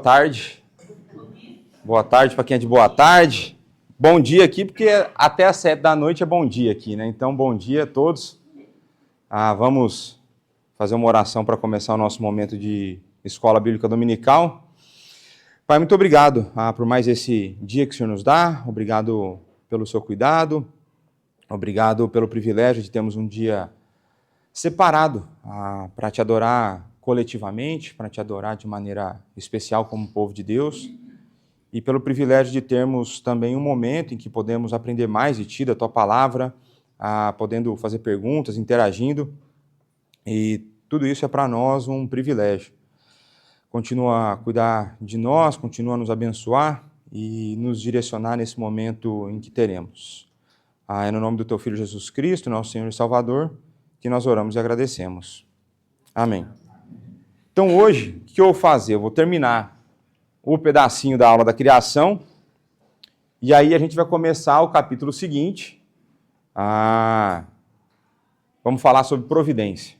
Boa tarde. Boa tarde para quem é de boa tarde. Bom dia aqui, porque até às 7 da noite é bom dia aqui, né? Então, bom dia a todos. Vamos fazer uma oração para começar o nosso momento de Escola Bíblica Dominical. Pai, muito obrigado por mais esse dia que o Senhor nos dá. Obrigado pelo seu cuidado. Obrigado pelo privilégio de termos um dia separado para te adorar coletivamente, para te adorar de maneira especial como povo de Deus, e pelo privilégio de termos também um momento em que podemos aprender mais de Ti, da Tua Palavra, podendo fazer perguntas, interagindo, e tudo isso é para nós um privilégio. Continua a cuidar de nós, continua a nos abençoar e nos direcionar nesse momento em que teremos. É no nome do Teu Filho Jesus Cristo, nosso Senhor e Salvador, que nós oramos e agradecemos. Amém. Então hoje, o que eu vou fazer? Eu vou terminar o pedacinho da aula da criação, e aí a gente vai começar o capítulo seguinte. Vamos falar sobre providência.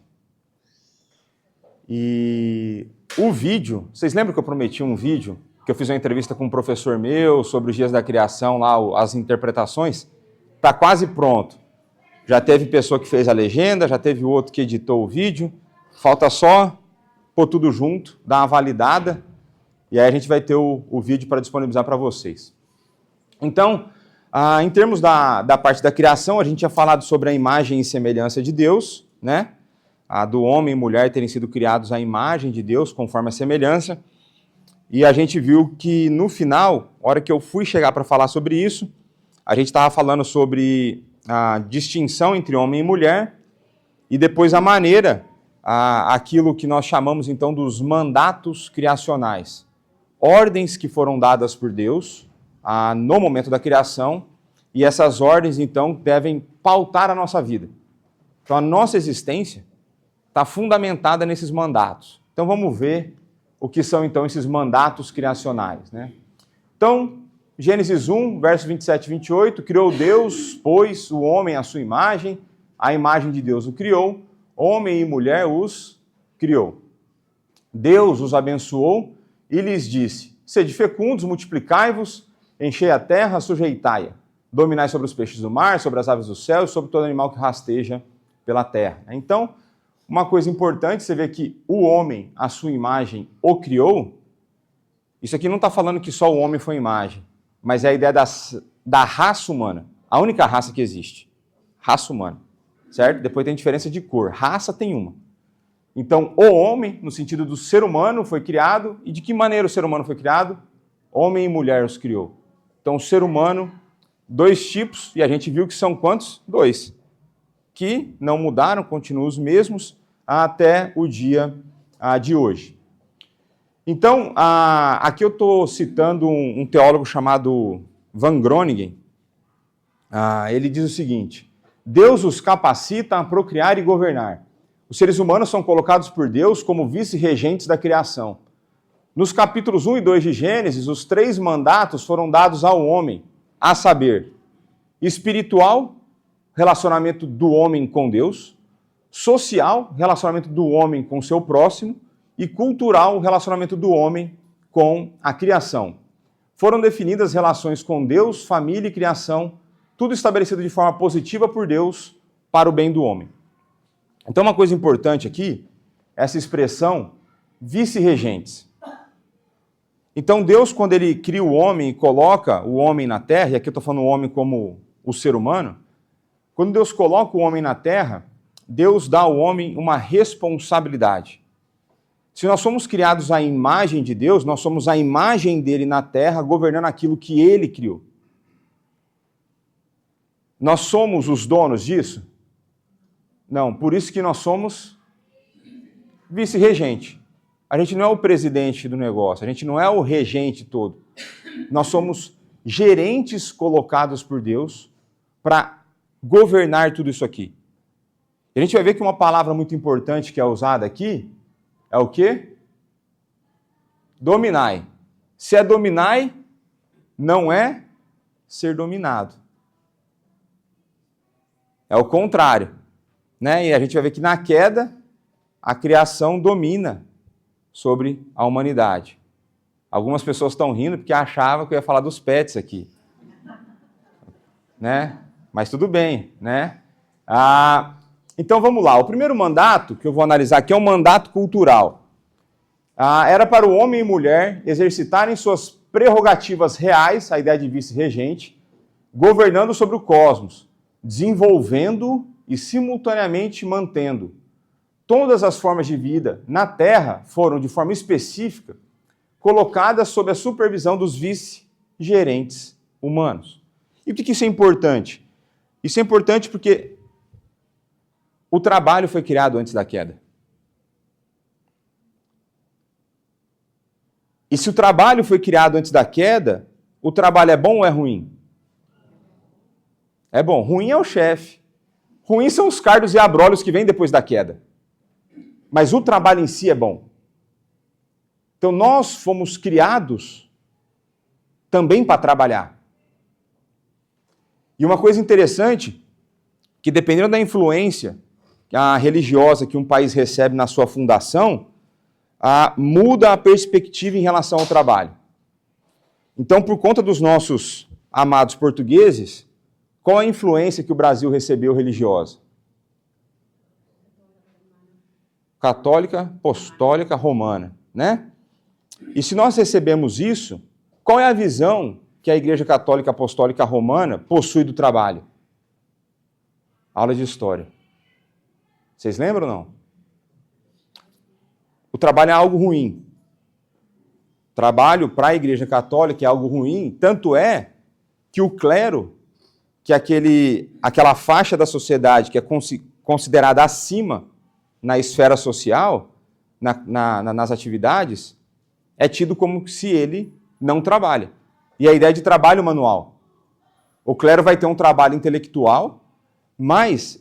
E o vídeo, vocês lembram que eu prometi um vídeo, que eu fiz uma entrevista com um professor meu sobre os dias da criação, lá as interpretações? Está quase pronto. Já teve pessoa que fez a legenda, já teve outro que editou o vídeo, falta só pôr tudo junto, dar uma validada, e aí a gente vai ter o vídeo para disponibilizar para vocês. Então, em termos da parte da criação, a gente tinha falado sobre a imagem e semelhança de Deus, né? Do homem e mulher terem sido criados à imagem de Deus, conforme a semelhança, e a gente viu que no final, a hora que eu fui chegar para falar sobre isso, a gente estava falando sobre a distinção entre homem e mulher, e depois a maneira, aquilo que nós chamamos então dos mandatos criacionais. Ordens que foram dadas por Deus no momento da criação, e essas ordens então devem pautar a nossa vida. Então a nossa existência está fundamentada nesses mandatos. Então vamos ver o que são então esses mandatos criacionais, né? Então, Gênesis 1, verso 27 e 28, criou Deus, pois, o homem à sua imagem, a imagem de Deus o criou, homem e mulher os criou. Deus os abençoou e lhes disse: sede fecundos, multiplicai-vos, enchei a terra, sujeitai-a, dominai sobre os peixes do mar, sobre as aves do céu e sobre todo animal que rasteja pela terra. Então, uma coisa importante, você vê que o homem, à sua imagem, o criou. Isso aqui não está falando que só o homem foi imagem, mas é a ideia da raça humana, a única raça que existe, raça humana, certo? Depois tem diferença de cor, raça tem uma. Então, o homem, no sentido do ser humano, foi criado, e de que maneira o ser humano foi criado? Homem e mulher os criou. Então, o ser humano, dois tipos, e a gente viu que são quantos? Dois, que não mudaram, continuam os mesmos até o dia de hoje. Então, aqui eu estou citando um teólogo chamado Van Groningen. Ele diz o seguinte: Deus os capacita a procriar e governar. Os seres humanos são colocados por Deus como vice-regentes da criação. Nos capítulos 1 e 2 de Gênesis, os 3 mandatos foram dados ao homem, a saber, espiritual, relacionamento do homem com Deus, social, relacionamento do homem com o seu próximo, e cultural, o relacionamento do homem com a criação. Foram definidas relações com Deus, família e criação, tudo estabelecido de forma positiva por Deus para o bem do homem. Então, uma coisa importante aqui, essa expressão vice-regentes. Então, Deus, quando ele cria o homem e coloca o homem na terra, e aqui eu estou falando o homem como o ser humano, quando Deus coloca o homem na terra, Deus dá ao homem uma responsabilidade. Se nós somos criados à imagem de Deus, nós somos a imagem dele na terra, governando aquilo que ele criou. Nós somos os donos disso? Não, por isso que nós somos vice-regente. A gente não é o presidente do negócio, a gente não é o regente todo. Nós somos gerentes colocados por Deus para governar tudo isso aqui. E a gente vai ver que uma palavra muito importante que é usada aqui é o quê? Dominai. Se é dominai, não é ser dominado. É o contrário, né? E a gente vai ver que na queda, a criação domina sobre a humanidade. Algumas pessoas estão rindo porque achavam que eu ia falar dos pets aqui. Né? Mas tudo bem, né? Então vamos lá. O primeiro mandato que eu vou analisar aqui é o mandato cultural. Era para o homem e mulher exercitarem suas prerrogativas reais, a ideia de vice-regente, governando sobre o cosmos, desenvolvendo e simultaneamente mantendo. Todas as formas de vida na Terra foram, de forma específica, colocadas sob a supervisão dos vice-gerentes humanos. E por que isso é importante? Isso é importante porque o trabalho foi criado antes da queda. E se o trabalho foi criado antes da queda, o trabalho é bom ou é ruim? É bom. Ruim é o chefe. Ruim são os cardos e abrolhos que vêm depois da queda. Mas o trabalho em si é bom. Então nós fomos criados também para trabalhar. E uma coisa interessante, que dependendo da influência religiosa que um país recebe na sua fundação, muda a perspectiva em relação ao trabalho. Então, por conta dos nossos amados portugueses, qual a influência que o Brasil recebeu religiosa? Católica, apostólica, romana, né? E se nós recebemos isso, qual é a visão que a Igreja Católica Apostólica Romana possui do trabalho? Aula de história. Vocês lembram ou não? O trabalho é algo ruim. Trabalho para a Igreja Católica é algo ruim, tanto é que o clero, que é aquela faixa da sociedade que é considerada acima na esfera social, nas atividades, é tido como se ele não trabalha. E a ideia de trabalho manual. O clero vai ter um trabalho intelectual, mas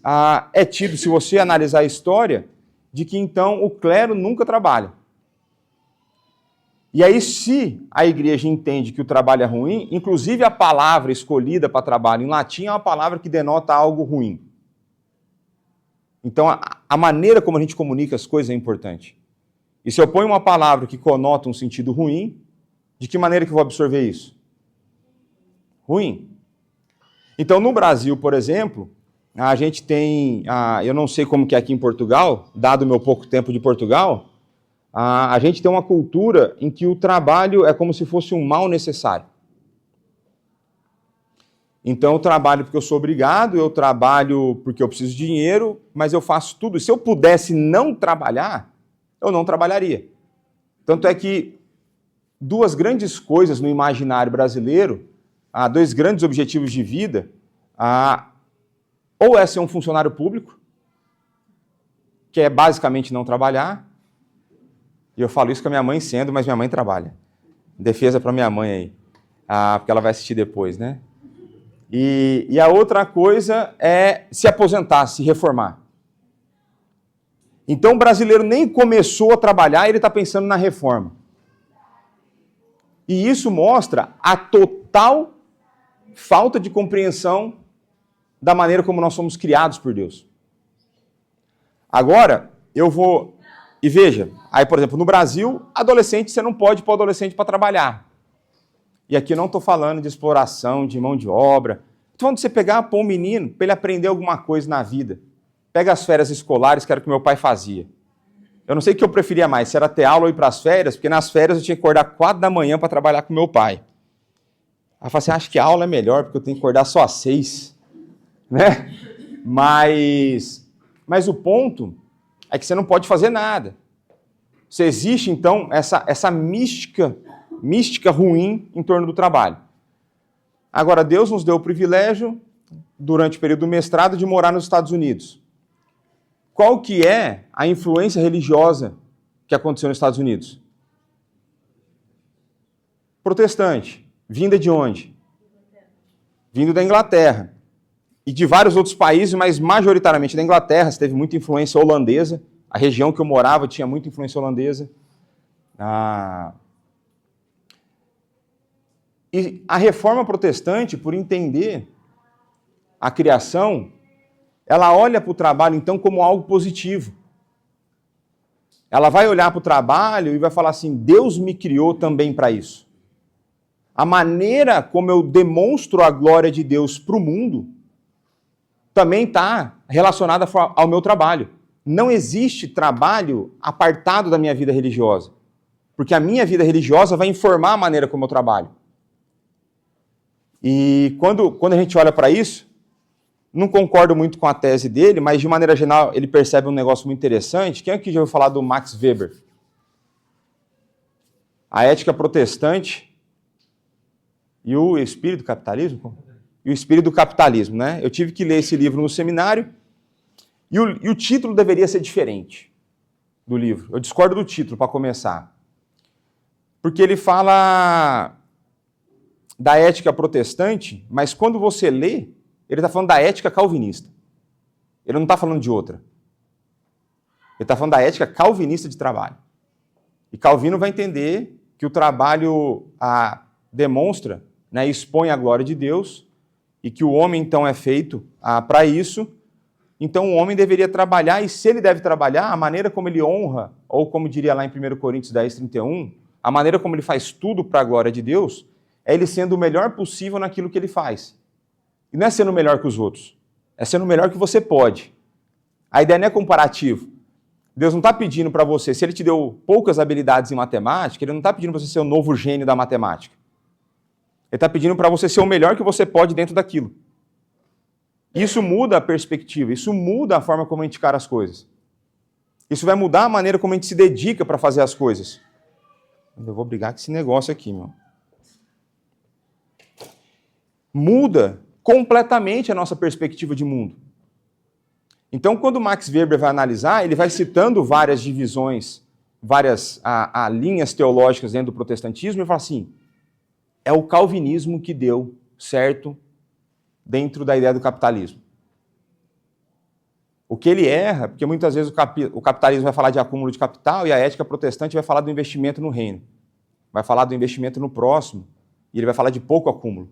é tido, se você analisar a história, de que então o clero nunca trabalha. E aí, se a igreja entende que o trabalho é ruim, inclusive a palavra escolhida para trabalho em latim é uma palavra que denota algo ruim. Então, a maneira como a gente comunica as coisas é importante. E se eu ponho uma palavra que conota um sentido ruim, de que maneira que eu vou absorver isso? Ruim. Então, no Brasil, por exemplo, a gente tem, eu não sei como que é aqui em Portugal, dado o meu pouco tempo de Portugal, a gente tem uma cultura em que o trabalho é como se fosse um mal necessário. Então eu trabalho porque eu sou obrigado, eu trabalho porque eu preciso de dinheiro, mas eu faço tudo. E se eu pudesse não trabalhar, eu não trabalharia. Tanto é que duas grandes coisas no imaginário brasileiro, dois grandes objetivos de vida, ou é ser um funcionário público, que é basicamente não trabalhar, e eu falo isso com a minha mãe sendo, mas minha mãe trabalha. Defesa para minha mãe aí, porque ela vai assistir depois, né? E a outra coisa é se aposentar, se reformar. Então o brasileiro nem começou a trabalhar e ele está pensando na reforma. E isso mostra a total falta de compreensão da maneira como nós somos criados por Deus. Agora, eu vou... E veja, aí, por exemplo, no Brasil, adolescente, você não pode pôr adolescente para trabalhar. E aqui eu não estou falando de exploração, de mão de obra. Estou falando de você pegar, pôr um menino para ele aprender alguma coisa na vida. Pega as férias escolares, que era o que meu pai fazia. Eu não sei o que eu preferia mais, se era ter aula ou ir para as férias, porque nas férias eu tinha que acordar 4 da manhã para trabalhar com meu pai. Aí eu falei assim, acho que a aula é melhor, porque eu tenho que acordar só às 6. Né? Mas o ponto é que você não pode fazer nada. Você existe, então, essa mística ruim em torno do trabalho. Agora, Deus nos deu o privilégio, durante o período do mestrado, de morar nos Estados Unidos. Qual que é a influência religiosa que aconteceu nos Estados Unidos? Protestante. Vinda de onde? Vindo da Inglaterra. E de vários outros países, mas majoritariamente da Inglaterra, teve muita influência holandesa. A região que eu morava tinha muita influência holandesa. E a reforma protestante, por entender a criação, ela olha para o trabalho, então, como algo positivo. ela vai olhar para o trabalho e vai falar assim, Deus me criou também para isso. A maneira como eu demonstro a glória de Deus para o mundo também está relacionada ao meu trabalho. Não existe trabalho apartado da minha vida religiosa, porque a minha vida religiosa vai informar a maneira como eu trabalho. E quando a gente olha para isso, não concordo muito com a tese dele, mas de maneira geral ele percebe um negócio muito interessante. Quem aqui já ouviu falar do Max Weber? A Ética Protestante e o Espírito do Capitalismo? E o Espírito do Capitalismo, né? Eu tive que ler esse livro no seminário e o título deveria ser diferente do livro. Eu discordo do título, para começar. Porque ele fala da ética protestante, mas quando você lê, ele está falando da ética calvinista. Ele não está falando de outra. Ele está falando da ética calvinista de trabalho. E Calvino vai entender que o trabalho demonstra, né, expõe a glória de Deus, e que o homem, então, é feito para isso. Então, o homem deveria trabalhar, e se ele deve trabalhar, a maneira como ele honra, ou como diria lá em 1 Coríntios 10, 31, a maneira como ele faz tudo para a glória de Deus, é ele sendo o melhor possível naquilo que ele faz. E não é sendo melhor que os outros, é sendo o melhor que você pode. A ideia não é comparativo. Deus não está pedindo para você, se ele te deu poucas habilidades em matemática, ele não está pedindo para você ser o novo gênio da matemática. Ele está pedindo para você ser o melhor que você pode dentro daquilo. Isso muda a perspectiva, isso muda a forma como a gente encara as coisas. Isso vai mudar a maneira como a gente se dedica para fazer as coisas. Eu vou brigar com esse negócio aqui, meu. Muda completamente a nossa perspectiva de mundo. Então, quando Max Weber vai analisar, ele vai citando várias divisões, várias linhas teológicas dentro do protestantismo, e fala assim, é o calvinismo que deu certo dentro da ideia do capitalismo. O que ele erra, porque muitas vezes o capitalismo vai falar de acúmulo de capital e a ética protestante vai falar do investimento no reino. Vai falar do investimento no próximo e ele vai falar de pouco acúmulo.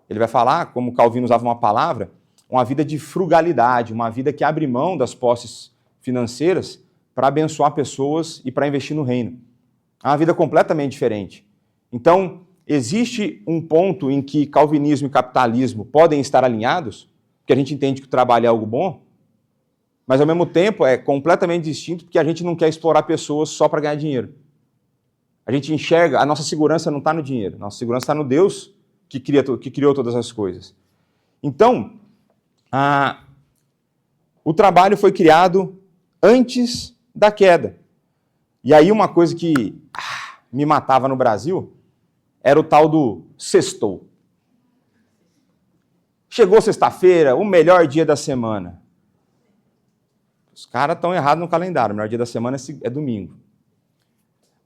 Ele vai falar, como Calvino usava uma palavra, uma vida de frugalidade, uma vida que abre mão das posses financeiras para abençoar pessoas e para investir no reino. É uma vida completamente diferente. Então, existe um ponto em que calvinismo e capitalismo podem estar alinhados, porque a gente entende que o trabalho é algo bom, mas ao mesmo tempo é completamente distinto porque a gente não quer explorar pessoas só para ganhar dinheiro. A gente enxerga, a nossa segurança não está no dinheiro, nossa segurança está no Deus que criou todas as coisas. Então, o trabalho foi criado antes da queda. E aí uma coisa que me matava no Brasil era o tal do sextou. Chegou sexta-feira, o melhor dia da semana. Os caras estão errados no calendário, o melhor dia da semana é domingo.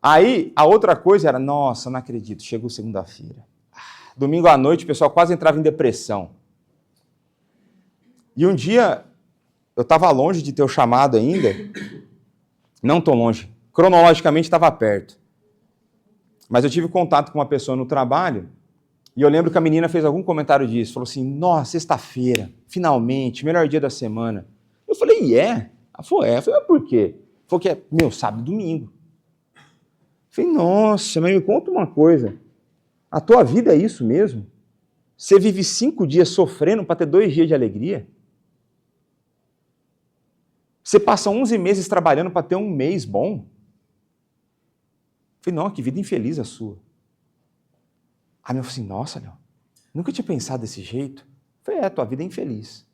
Aí, a outra coisa era, nossa, não acredito, chegou segunda-feira. Domingo à noite, o pessoal quase entrava em depressão. E um dia, eu estava longe de ter o chamado ainda, não tão longe, cronologicamente estava perto. Mas eu tive contato com uma pessoa no trabalho, e eu lembro que a menina fez algum comentário disso, falou assim, nossa, sexta-feira, finalmente, melhor dia da semana. Eu falei, é? Ela falou, é. Eu falei, mas por quê? Falou que é, sábado e domingo. Eu falei, nossa, mas me conta uma coisa, a tua vida é isso mesmo? Você vive 5 dias sofrendo para ter 2 dias de alegria? Você passa 11 meses trabalhando para ter um mês bom? Eu falei, não, que vida infeliz a sua. Aí eu falei assim, nossa, Léo, nunca tinha pensado desse jeito. Eu falei, tua vida é infeliz.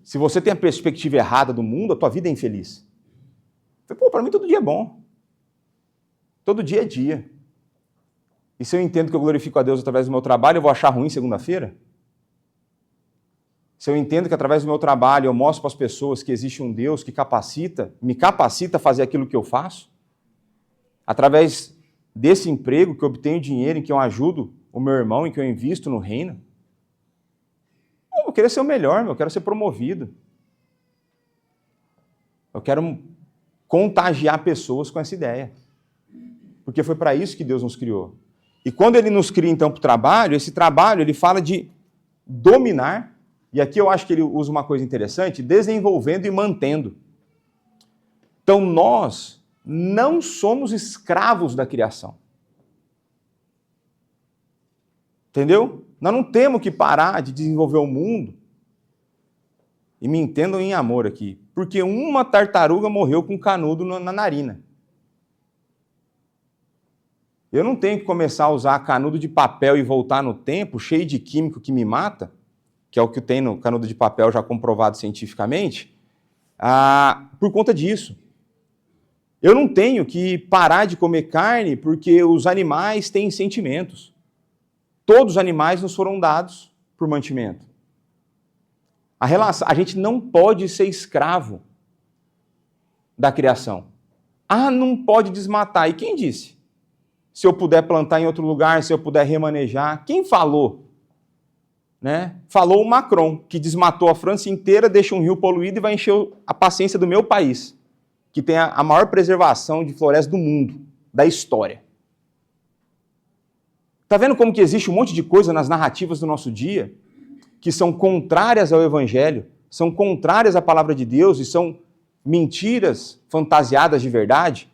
Se você tem a perspectiva errada do mundo, a tua vida é infeliz. Eu falei, para mim todo dia é bom. Todo dia é dia. E se eu entendo que eu glorifico a Deus através do meu trabalho, eu vou achar ruim segunda-feira? Se eu entendo que através do meu trabalho eu mostro para as pessoas que existe um Deus que me capacita a fazer aquilo que eu faço, através desse emprego que eu obtenho dinheiro, em que eu ajudo o meu irmão, em que eu invisto no reino, eu quero ser o melhor, eu quero ser promovido. Eu quero contagiar pessoas com essa ideia. Porque foi para isso que Deus nos criou. E quando ele nos cria, então, para o trabalho, esse trabalho, ele fala de dominar, e aqui eu acho que ele usa uma coisa interessante, desenvolvendo e mantendo. Então nós não somos escravos da criação. Entendeu? Nós não temos que parar de desenvolver o mundo. E me entendam em amor aqui. Porque uma tartaruga morreu com um canudo na narina. Eu não tenho que começar a usar canudo de papel e voltar no tempo, cheio de químico que me mata, que é o que tem no canudo de papel já comprovado cientificamente, por conta disso. Eu não tenho que parar de comer carne porque os animais têm sentimentos. Todos os animais nos foram dados por mantimento. A gente não pode ser escravo da criação. Não pode desmatar. E quem disse? Se eu puder plantar em outro lugar, se eu puder remanejar. Quem falou? Né? Falou o Macron, que desmatou a França inteira, deixa um rio poluído e vai encher a paciência do meu país, que tem a maior preservação de floresta do mundo, da história. Está vendo como que existe um monte de coisa nas narrativas do nosso dia que são contrárias ao Evangelho, são contrárias à palavra de Deus e são mentiras fantasiadas de verdade?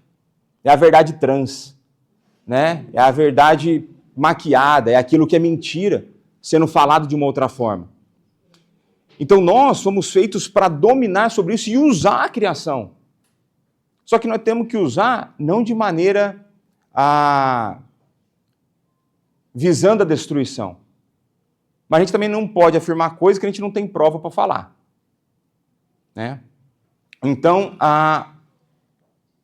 É a verdade trans, né? É a verdade maquiada, é aquilo que é mentira sendo falado de uma outra forma. Então nós somos feitos para dominar sobre isso e usar a criação. Só que nós temos que usar não de maneira visando a destruição. Mas a gente também não pode afirmar coisas que a gente não tem prova para falar. Né? Então,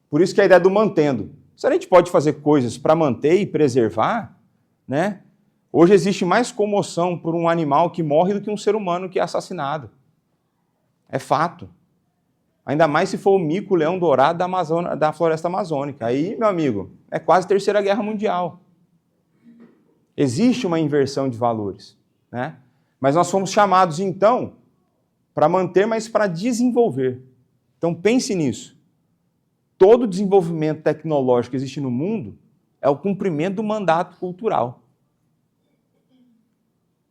por isso que a ideia do mantendo. Se a gente pode fazer coisas para manter e preservar, né? Hoje existe mais comoção por um animal que morre do que um ser humano que é assassinado. É fato. Ainda mais se for o mico-leão dourado da floresta amazônica. Aí, meu amigo, é quase Terceira Guerra Mundial. Existe uma inversão de valores. Né? Mas nós fomos chamados, então, para manter, mas para desenvolver. Então, pense nisso. Todo desenvolvimento tecnológico que existe no mundo é o cumprimento do mandato cultural.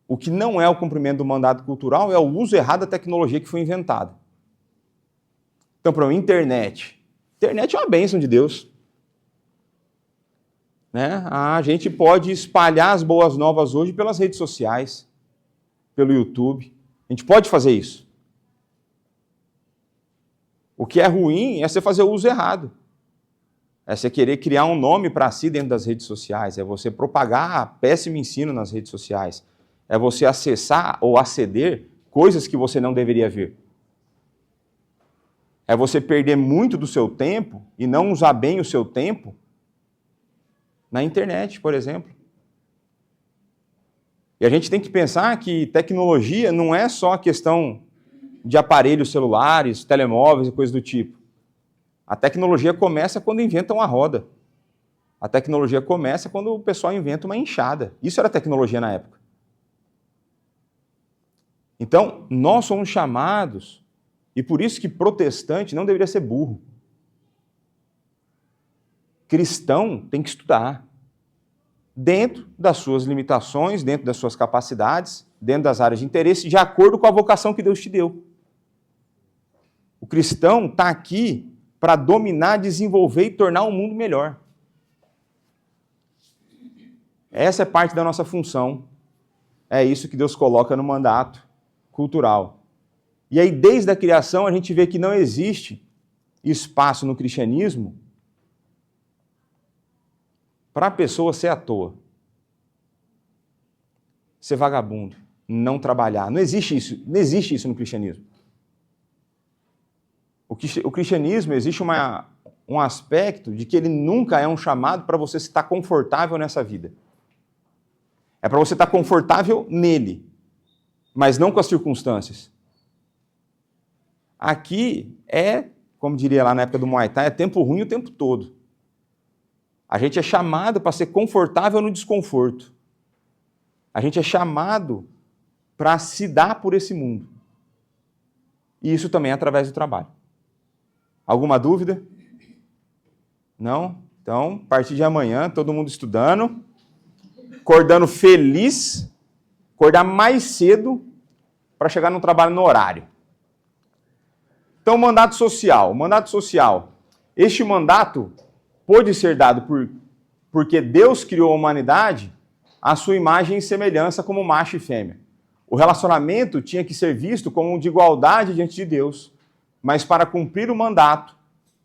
O que não é o cumprimento do mandato cultural é o uso errado da tecnologia que foi inventada. Então, para a internet. Internet é uma bênção de Deus. Né? A gente pode espalhar as boas novas hoje pelas redes sociais, pelo YouTube. A gente pode fazer isso. O que é ruim é você fazer o uso errado. É você querer criar um nome para si dentro das redes sociais. É você propagar péssimo ensino nas redes sociais. É você acessar ou aceder coisas que você não deveria ver. É você perder muito do seu tempo e não usar bem o seu tempo na internet, por exemplo. E a gente tem que pensar que tecnologia não é só a questão de aparelhos celulares, telemóveis e coisas do tipo. A tecnologia começa quando inventam a roda. A tecnologia começa quando o pessoal inventa uma enxada. Isso era tecnologia na época. Então, nós somos chamados, e por isso que protestante não deveria ser burro. Cristão tem que estudar. Dentro das suas limitações, dentro das suas capacidades, dentro das áreas de interesse, de acordo com a vocação que Deus te deu. O cristão está aqui para dominar, desenvolver e tornar o mundo melhor. Essa é parte da nossa função. É isso que Deus coloca no mandato cultural. E aí, desde a criação, a gente vê que não existe espaço no cristianismo para a pessoa ser à toa. Ser vagabundo, não trabalhar. Não existe isso no cristianismo. O cristianismo existe um aspecto de que ele nunca é um chamado para você estar confortável nessa vida. É para você estar confortável nele, mas não com as circunstâncias. Aqui é, como diria lá na época do Muay Thai, é tempo ruim o tempo todo. A gente é chamado para ser confortável no desconforto. A gente é chamado para se dar por esse mundo. E isso também é através do trabalho. Alguma dúvida? Não? Então, a partir de amanhã, todo mundo estudando, acordando feliz, acordar mais cedo para chegar no trabalho no horário. Então, mandato social. Mandato social. Este mandato pôde ser dado porque Deus criou a humanidade à sua imagem e semelhança como macho e fêmea. O relacionamento tinha que ser visto como de igualdade diante de Deus, mas para cumprir o mandato,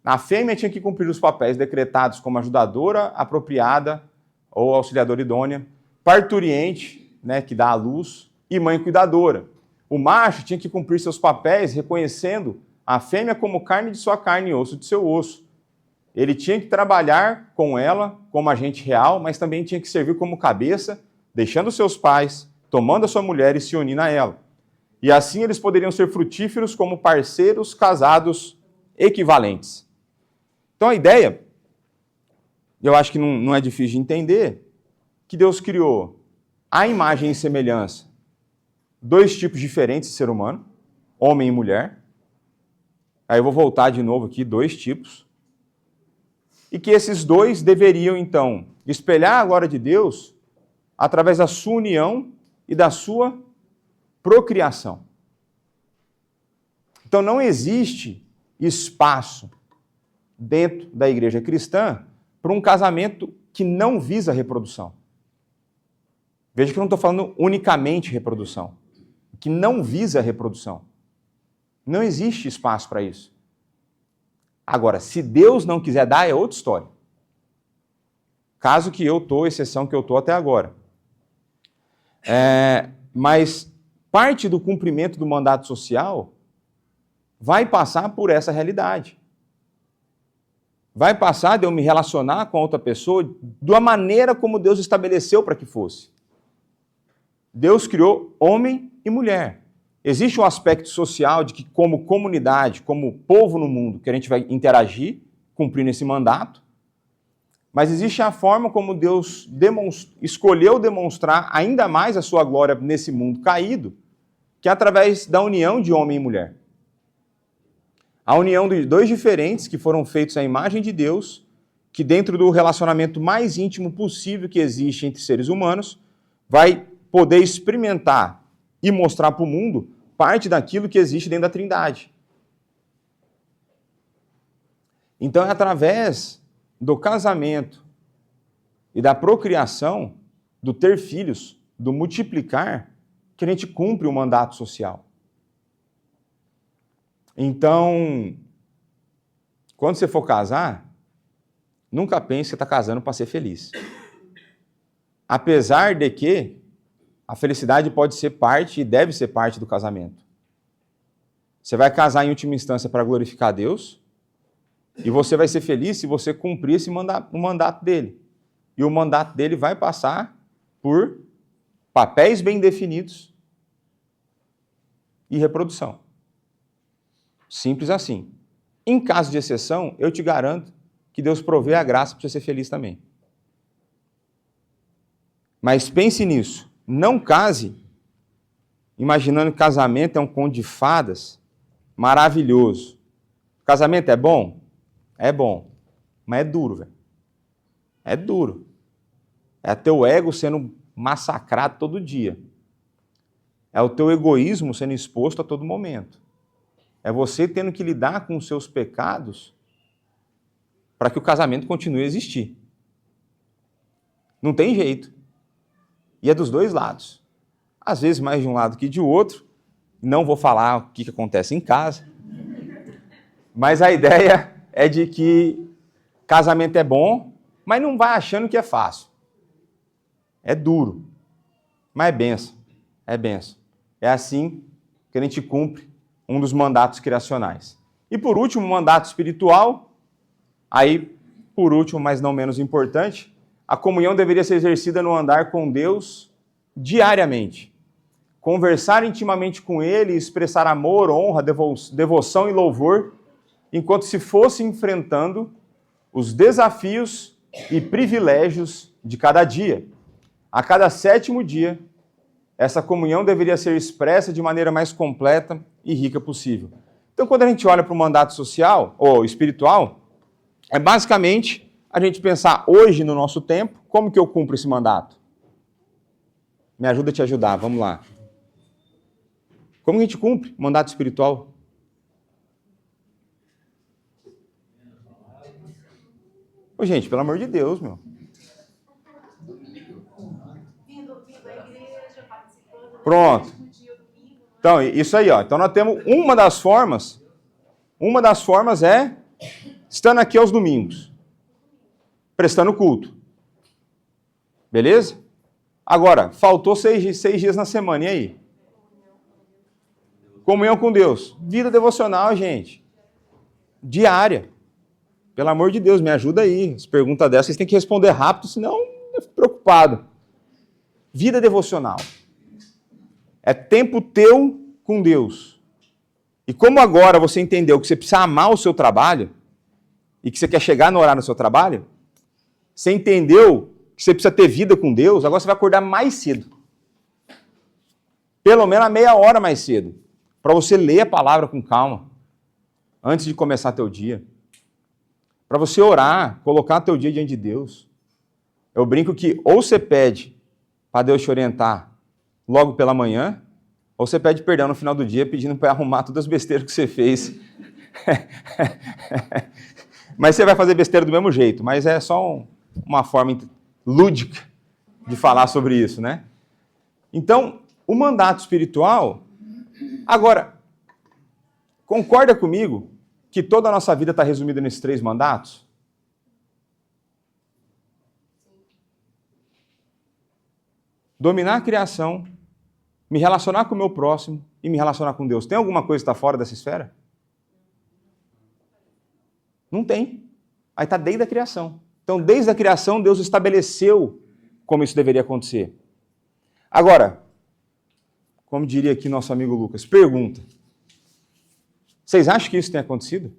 a fêmea tinha que cumprir os papéis decretados como ajudadora apropriada ou auxiliadora idônea, parturiente, né, que dá à luz, e mãe cuidadora. O macho tinha que cumprir seus papéis reconhecendo a fêmea como carne de sua carne e osso de seu osso. Ele tinha que trabalhar com ela como agente real, mas também tinha que servir como cabeça, deixando seus pais, tomando a sua mulher e se unindo a ela. E assim eles poderiam ser frutíferos como parceiros casados equivalentes. Então a ideia, eu acho que não é difícil de entender, que Deus criou a imagem e semelhança, dois tipos diferentes de ser humano, homem e mulher. Aí eu vou voltar de novo aqui, dois tipos. E que esses dois deveriam, então, espelhar a glória de Deus através da sua união e da sua procriação. Então não existe espaço dentro da igreja cristã para um casamento que não visa reprodução. Veja que eu não estou falando unicamente reprodução, que não visa reprodução. Não existe espaço para isso. Agora, se Deus não quiser dar, é outra história. Caso que eu estou, exceção que eu estou até agora. Mas parte do cumprimento do mandato social vai passar por essa realidade. Vai passar de eu me relacionar com a outra pessoa da maneira como Deus estabeleceu para que fosse. Deus criou homem e mulher. Existe um aspecto social de que, como comunidade, como povo no mundo, que a gente vai interagir, cumprindo esse mandato, mas existe a forma como Deus escolheu demonstrar ainda mais a sua glória nesse mundo caído, que é através da união de homem e mulher. A união de dois diferentes que foram feitos à imagem de Deus, que dentro do relacionamento mais íntimo possível que existe entre seres humanos, vai poder experimentar e mostrar para o mundo parte daquilo que existe dentro da Trindade. Então é através do casamento e da procriação, do ter filhos, do multiplicar, que a gente cumpre o mandato social. Então, quando você for casar, nunca pense que você está casando para ser feliz. Apesar de que a felicidade pode ser parte e deve ser parte do casamento. Você vai casar em última instância para glorificar Deus e você vai ser feliz se você cumprir o mandato dele. E o mandato dele vai passar por papéis bem definidos e reprodução. Simples assim. Em caso de exceção, eu te garanto que Deus provê a graça para você ser feliz também. Mas pense nisso. Não case imaginando que casamento é um conto de fadas maravilhoso. Casamento é bom? É bom. Mas é duro, velho. É duro. É teu ego sendo massacrado todo dia. É o teu egoísmo sendo exposto a todo momento. É você tendo que lidar com os seus pecados para que o casamento continue a existir. Não tem jeito. E é dos dois lados. Às vezes mais de um lado que de outro. Não vou falar o que acontece em casa. Mas a ideia é de que casamento é bom, mas não vai achando que é fácil. É duro. Mas é bênção. É bênção. É assim que a gente cumpre um dos mandatos criacionais. E por último, o mandato espiritual. Aí, por último, mas não menos importante, a comunhão deveria ser exercida no andar com Deus diariamente. Conversar intimamente com Ele, expressar amor, honra, devoção e louvor, enquanto se fosse enfrentando os desafios e privilégios de cada dia. A cada 7º dia, essa comunhão deveria ser expressa de maneira mais completa e rica possível. Então, quando a gente olha para o mandato social ou espiritual, é basicamente a gente pensar hoje, no nosso tempo, como que eu cumpro esse mandato? Me ajuda a te ajudar, vamos lá. Como que a gente cumpre o mandato espiritual? Ô, gente, pelo amor de Deus, meu. Pronto. Então, isso aí, ó. Então, nós temos uma das formas é estando aqui aos domingos, prestando culto. Beleza? Agora, faltou 6 dias na semana, e aí? Comunhão com Deus. Vida devocional, gente. Diária. Pelo amor de Deus, me ajuda aí. As perguntas dessas vocês têm que responder rápido, senão eu fico preocupado. Vida devocional. É tempo teu com Deus. E como agora você entendeu que você precisa amar o seu trabalho e que você quer chegar no horário do seu trabalho, você entendeu que você precisa ter vida com Deus, agora você vai acordar mais cedo. Pelo menos a meia hora mais cedo. Para você ler a palavra com calma, antes de começar teu dia. Para você orar, colocar teu dia diante de Deus. Eu brinco que ou você pede para Deus te orientar logo pela manhã, ou você pede perdão no final do dia pedindo para arrumar todas as besteiras que você fez. Mas você vai fazer besteira do mesmo jeito, mas é só uma forma lúdica de falar sobre isso, né? Então, o mandato espiritual... Agora, concorda comigo que toda a nossa vida está resumida nesses 3 mandatos? Dominar a criação, me relacionar com o meu próximo e me relacionar com Deus. Tem alguma coisa que está fora dessa esfera? Não tem. Aí está desde a criação. Então, desde a criação, Deus estabeleceu como isso deveria acontecer. Agora, como diria aqui nosso amigo Lucas, pergunta. Vocês acham que isso tem acontecido?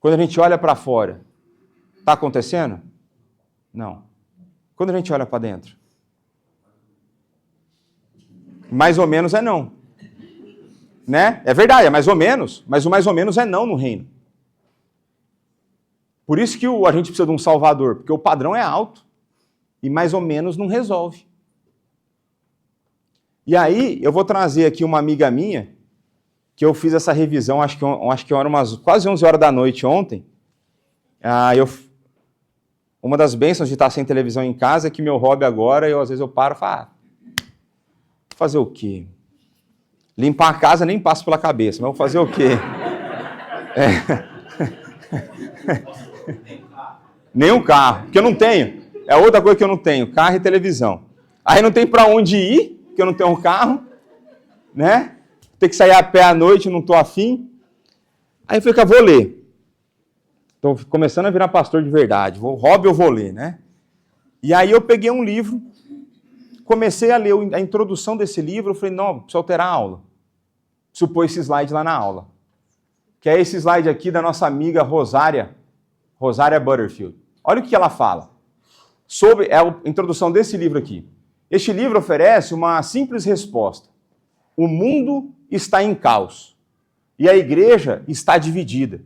Quando a gente olha para fora, está acontecendo? Não. Quando a gente olha para dentro? Mais ou menos é não. Né? É verdade, é mais ou menos, mas o mais ou menos é não no reino. Por isso que a gente precisa de um salvador, porque o padrão é alto e mais ou menos não resolve. E aí, eu vou trazer aqui uma amiga minha, que eu fiz essa revisão, acho que era quase 11 horas da noite ontem. Uma das bênçãos de estar sem televisão em casa é que meu hobby agora, às vezes eu paro e falo, fazer o quê? Limpar a casa nem passa pela cabeça, mas vou fazer o quê? Nem um carro, porque eu não tenho. É outra coisa que eu não tenho, carro e televisão. Aí não tem para onde ir, porque eu não tenho um carro, né? Tem que sair a pé à noite, não estou afim. Aí eu falei que eu vou ler. Estou começando a virar pastor de verdade. Hobby eu vou ler, né? E aí eu peguei um livro, comecei a ler a introdução desse livro, eu falei, não, preciso alterar a aula. Preciso pôr esse slide lá na aula. Que é esse slide aqui da nossa amiga Rosária Butterfield. Olha o que ela fala. Sobre a introdução desse livro aqui. Este livro oferece uma simples resposta. O mundo está em caos. E a igreja está dividida.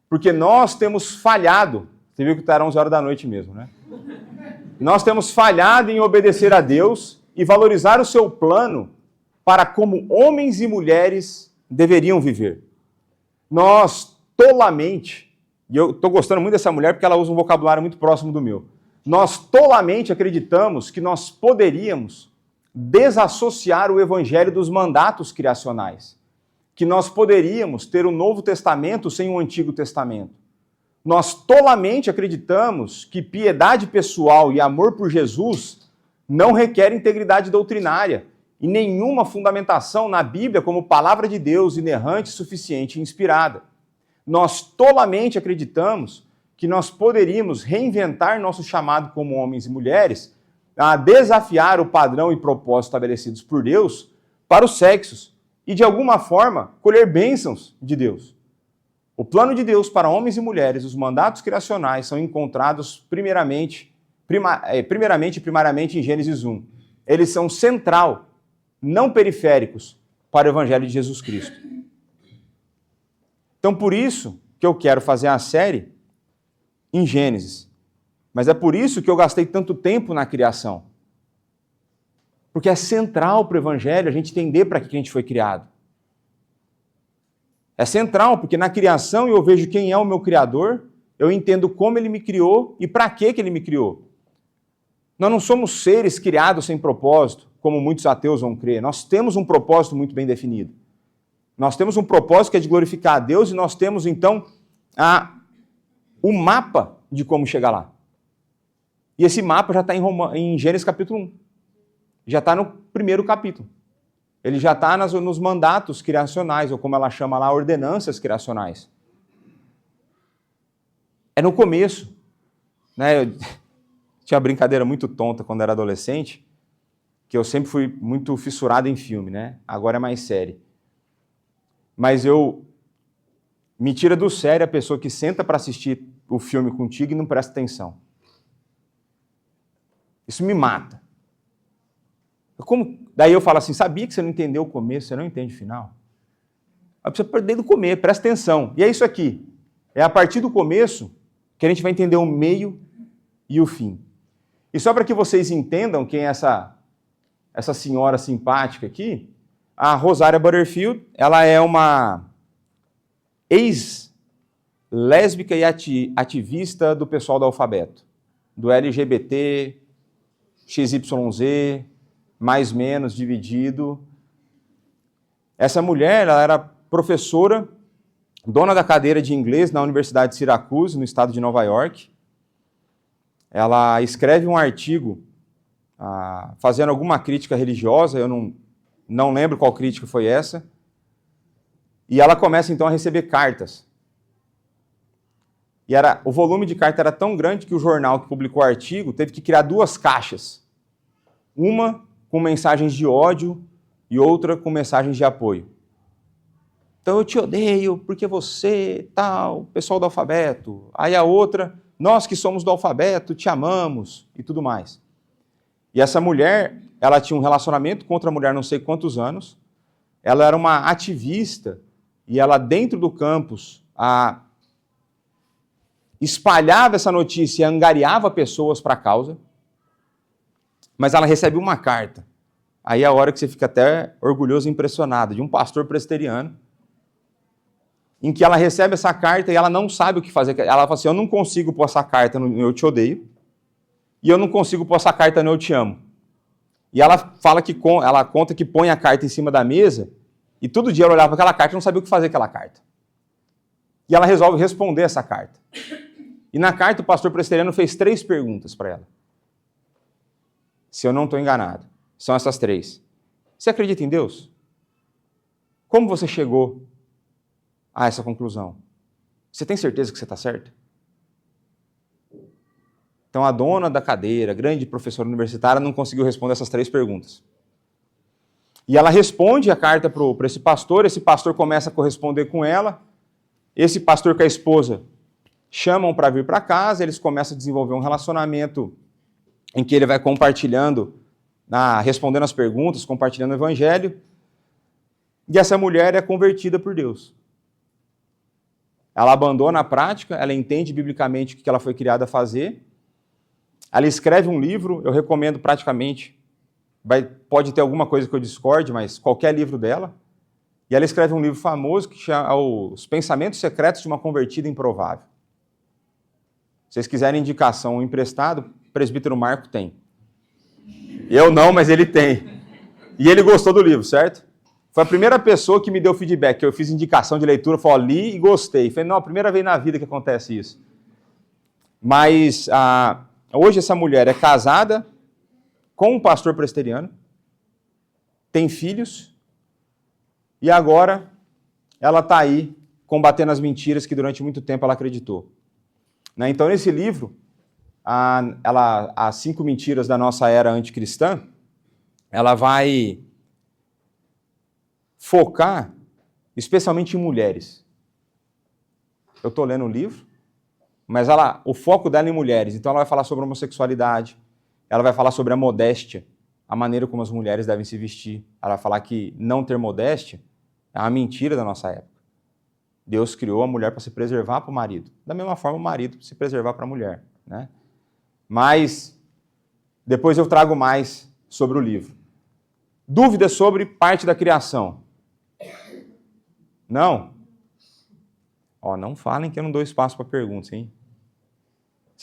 Porque nós temos falhado. Você viu que está 11 horas da noite mesmo, né? Nós temos falhado em obedecer a Deus e valorizar o seu plano para como homens e mulheres deveriam viver. Nós, tolamente, e eu estou gostando muito dessa mulher porque ela usa um vocabulário muito próximo do meu, nós tolamente acreditamos que nós poderíamos desassociar o evangelho dos mandatos criacionais, que nós poderíamos ter o Novo Testamento sem o Antigo Testamento. Nós tolamente acreditamos que piedade pessoal e amor por Jesus não requer integridade doutrinária e nenhuma fundamentação na Bíblia como palavra de Deus inerrante, suficiente e inspirada. Nós tolamente acreditamos que nós poderíamos reinventar nosso chamado como homens e mulheres a desafiar o padrão e propósito estabelecidos por Deus para os sexos e, de alguma forma, colher bênçãos de Deus. O plano de Deus para homens e mulheres, os mandatos criacionais, são encontrados primariamente em Gênesis 1. Eles são central, não periféricos, para o Evangelho de Jesus Cristo. Então, por isso que eu quero fazer a série em Gênesis. Mas é por isso que eu gastei tanto tempo na criação. Porque é central para o Evangelho a gente entender para que a gente foi criado. É central, porque na criação eu vejo quem é o meu Criador eu entendo como ele me criou e para que ele me criou. Nós não somos seres criados sem propósito, como muitos ateus vão crer. Nós temos um propósito muito bem definido. Nós temos um propósito que é de glorificar a Deus e nós temos, então, o mapa de como chegar lá. E esse mapa já está em Gênesis capítulo 1. Já está no primeiro capítulo. Ele já está nos mandatos criacionais, ou como ela chama lá, ordenanças criacionais. É no começo. Né? Eu tinha uma brincadeira muito tonta quando era adolescente, que eu sempre fui muito fissurado em filme, né? Agora é mais série. Mas me tira do sério a pessoa que senta para assistir o filme contigo e não presta atenção. Isso me mata. Daí eu falo assim, sabia que você não entendeu o começo, você não entende o final? Aí precisa perder do começo, presta atenção. E é isso aqui. É a partir do começo que a gente vai entender o meio e o fim. E só para que vocês entendam quem é essa senhora simpática aqui, a Rosária Butterfield, ela é uma ex-lésbica e ativista do pessoal do alfabeto, do LGBT, XYZ, mais menos, dividido. Essa mulher, ela era professora, dona da cadeira de inglês na Universidade de Syracuse, no estado de Nova York. Ela escreve um artigo fazendo alguma crítica religiosa, eu não lembro qual crítica foi essa, e ela começa então a receber cartas. E o volume de carta era tão grande que o jornal que publicou o artigo teve que criar 2 caixas. Uma com mensagens de ódio e outra com mensagens de apoio. Então eu te odeio porque você, tal, pessoal do alfabeto. Aí a outra, nós que somos do alfabeto, te amamos e tudo mais. E essa mulher, ela tinha um relacionamento com outra mulher não sei quantos anos. Ela era uma ativista e ela dentro do campus espalhava essa notícia e angariava pessoas para a causa. Mas ela recebe uma carta. Aí é a hora que você fica até orgulhoso e impressionado, de um pastor presbiteriano, em que ela recebe essa carta e ela não sabe o que fazer. Ela fala assim, eu não consigo pôr essa carta no eu te odeio, e eu não consigo pôr essa carta no eu te amo. E ela ela conta que põe a carta em cima da mesa, e todo dia ela olhava para aquela carta e não sabia o que fazer com aquela carta. E ela resolve responder essa carta. E na carta o pastor presbiteriano fez 3 perguntas para ela. Se eu não estou enganado. São essas 3. Você acredita em Deus? Como você chegou a essa conclusão? Você tem certeza que você está certo? Então a dona da cadeira, grande professora universitária, não conseguiu responder essas 3 perguntas. E ela responde a carta para esse pastor começa a corresponder com ela, esse pastor com a esposa chamam para vir para casa, eles começam a desenvolver um relacionamento em que ele vai compartilhando, respondendo as perguntas, compartilhando o evangelho, e essa mulher é convertida por Deus. Ela abandona a prática, ela entende biblicamente o que ela foi criada a fazer, ela escreve um livro, eu recomendo praticamente, pode ter alguma coisa que eu discorde, mas qualquer livro dela, e ela escreve um livro famoso que chama Os Pensamentos Secretos de uma Convertida Improvável. Se vocês quiserem indicação emprestado, o presbítero Marco tem. Eu não, mas ele tem. E ele gostou do livro, certo? Foi a primeira pessoa que me deu feedback, que eu fiz indicação de leitura, falei, li e gostei. Falei, não, a primeira vez na vida que acontece isso. Mas hoje essa mulher é casada com um pastor presbiteriano, tem filhos, e agora ela está aí combatendo as mentiras que durante muito tempo ela acreditou. Então, nesse livro, as 5 mentiras da nossa era anticristã, ela vai focar especialmente em mulheres. Eu estou lendo o livro, mas o foco dela é em mulheres. Então, ela vai falar sobre a homossexualidade, ela vai falar sobre a modéstia, a maneira como as mulheres devem se vestir. Ela vai falar que não ter modéstia é uma mentira da nossa época. Deus criou a mulher para se preservar para o marido. Da mesma forma, o marido para se preservar para a mulher. Né? Mas, depois eu trago mais sobre o livro. Dúvidas sobre parte da criação? Não? Não falem que eu não dou espaço para perguntas, hein?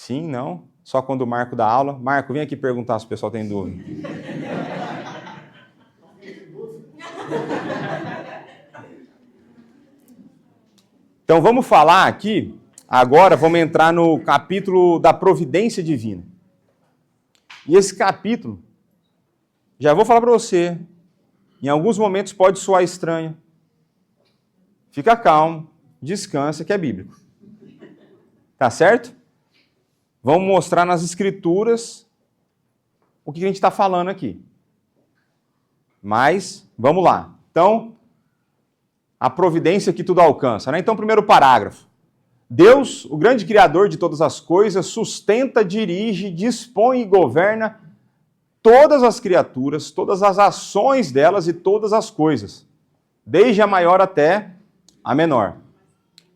Sim, não? Só quando o Marco dá aula. Marco, vem aqui perguntar se o pessoal tem dúvida. Então vamos falar aqui, agora vamos entrar no capítulo da providência divina. E esse capítulo, já vou falar para você, em alguns momentos pode soar estranho. Fica calmo, descansa, que é bíblico. Tá certo? Vamos mostrar nas escrituras o que a gente está falando aqui. Mas, vamos lá. Então, a providência que tudo alcança, né? Então, primeiro parágrafo. Deus, o grande criador de todas as coisas, sustenta, dirige, dispõe e governa todas as criaturas, todas as ações delas e todas as coisas, desde a maior até a menor.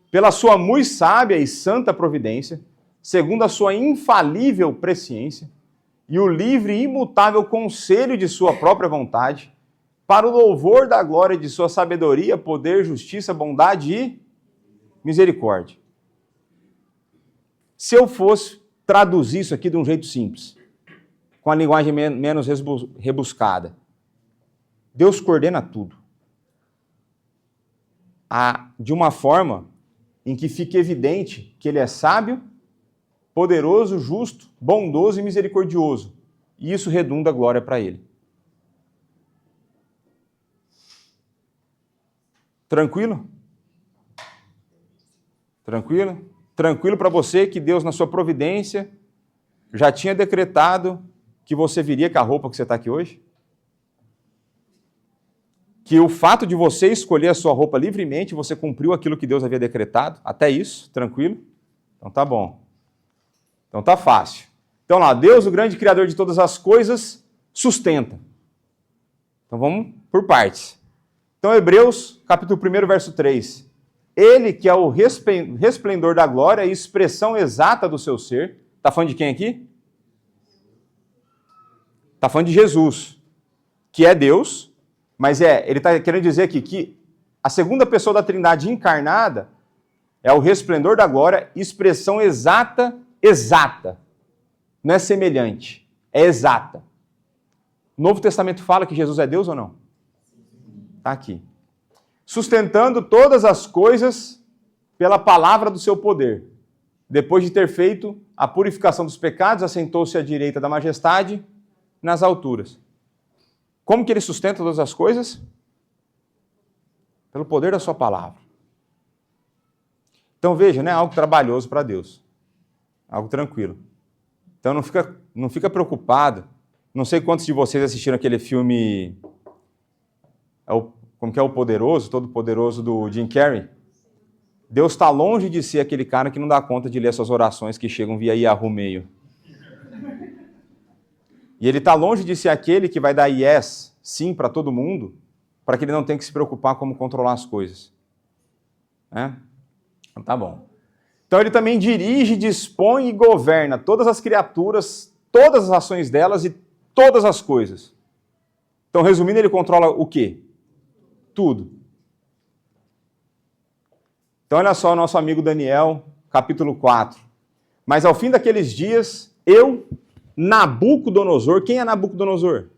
Pela sua muito sábia e santa providência, segundo a sua infalível presciência e o livre e imutável conselho de sua própria vontade, para o louvor da glória de sua sabedoria, poder, justiça, bondade e misericórdia. Se eu fosse traduzir isso aqui de um jeito simples, com a linguagem menos rebuscada, Deus coordena tudo. De uma forma em que fique evidente que Ele é sábio, poderoso, justo, bondoso e misericordioso. E isso redunda a glória para Ele. Tranquilo? Tranquilo? Tranquilo para você que Deus, na sua providência, já tinha decretado que você viria com a roupa que você está aqui hoje? Que o fato de você escolher a sua roupa livremente, você cumpriu aquilo que Deus havia decretado? Até isso? Tranquilo? Então tá bom. Então tá fácil. Então lá, Deus, o grande criador de todas as coisas, sustenta. Então vamos por partes. Então, Hebreus, capítulo 1, verso 3. Ele que é o resplendor da glória e expressão exata do seu ser. Está falando de quem aqui? Está falando de Jesus, que é Deus, mas ele está querendo dizer aqui que a segunda pessoa da Trindade encarnada é o resplendor da glória, expressão exata. Não é semelhante, é exata. O Novo Testamento fala que Jesus é Deus ou não? Está aqui. Sustentando todas as coisas pela palavra do seu poder. Depois de ter feito a purificação dos pecados, assentou-se à direita da majestade nas alturas. Como que ele sustenta todas as coisas? Pelo poder da sua palavra. Então veja, não é algo trabalhoso para Deus. Algo tranquilo. Então não fica preocupado. Não sei quantos de vocês assistiram aquele filme... Como que é o Poderoso, Todo-Poderoso do Jim Carrey? Deus está longe de ser aquele cara que não dá conta de ler suas orações que chegam via Yahoo Mail. E ele está longe de ser aquele que vai dar yes, sim, para todo mundo, para que ele não tenha que se preocupar como controlar as coisas. Então tá bom. Então ele também dirige, dispõe e governa todas as criaturas, todas as ações delas e todas as coisas. Então, resumindo, ele controla o quê? Tudo. Então, olha só o nosso amigo Daniel, capítulo 4. Mas ao fim daqueles dias, eu, Nabucodonosor, quem é Nabucodonosor?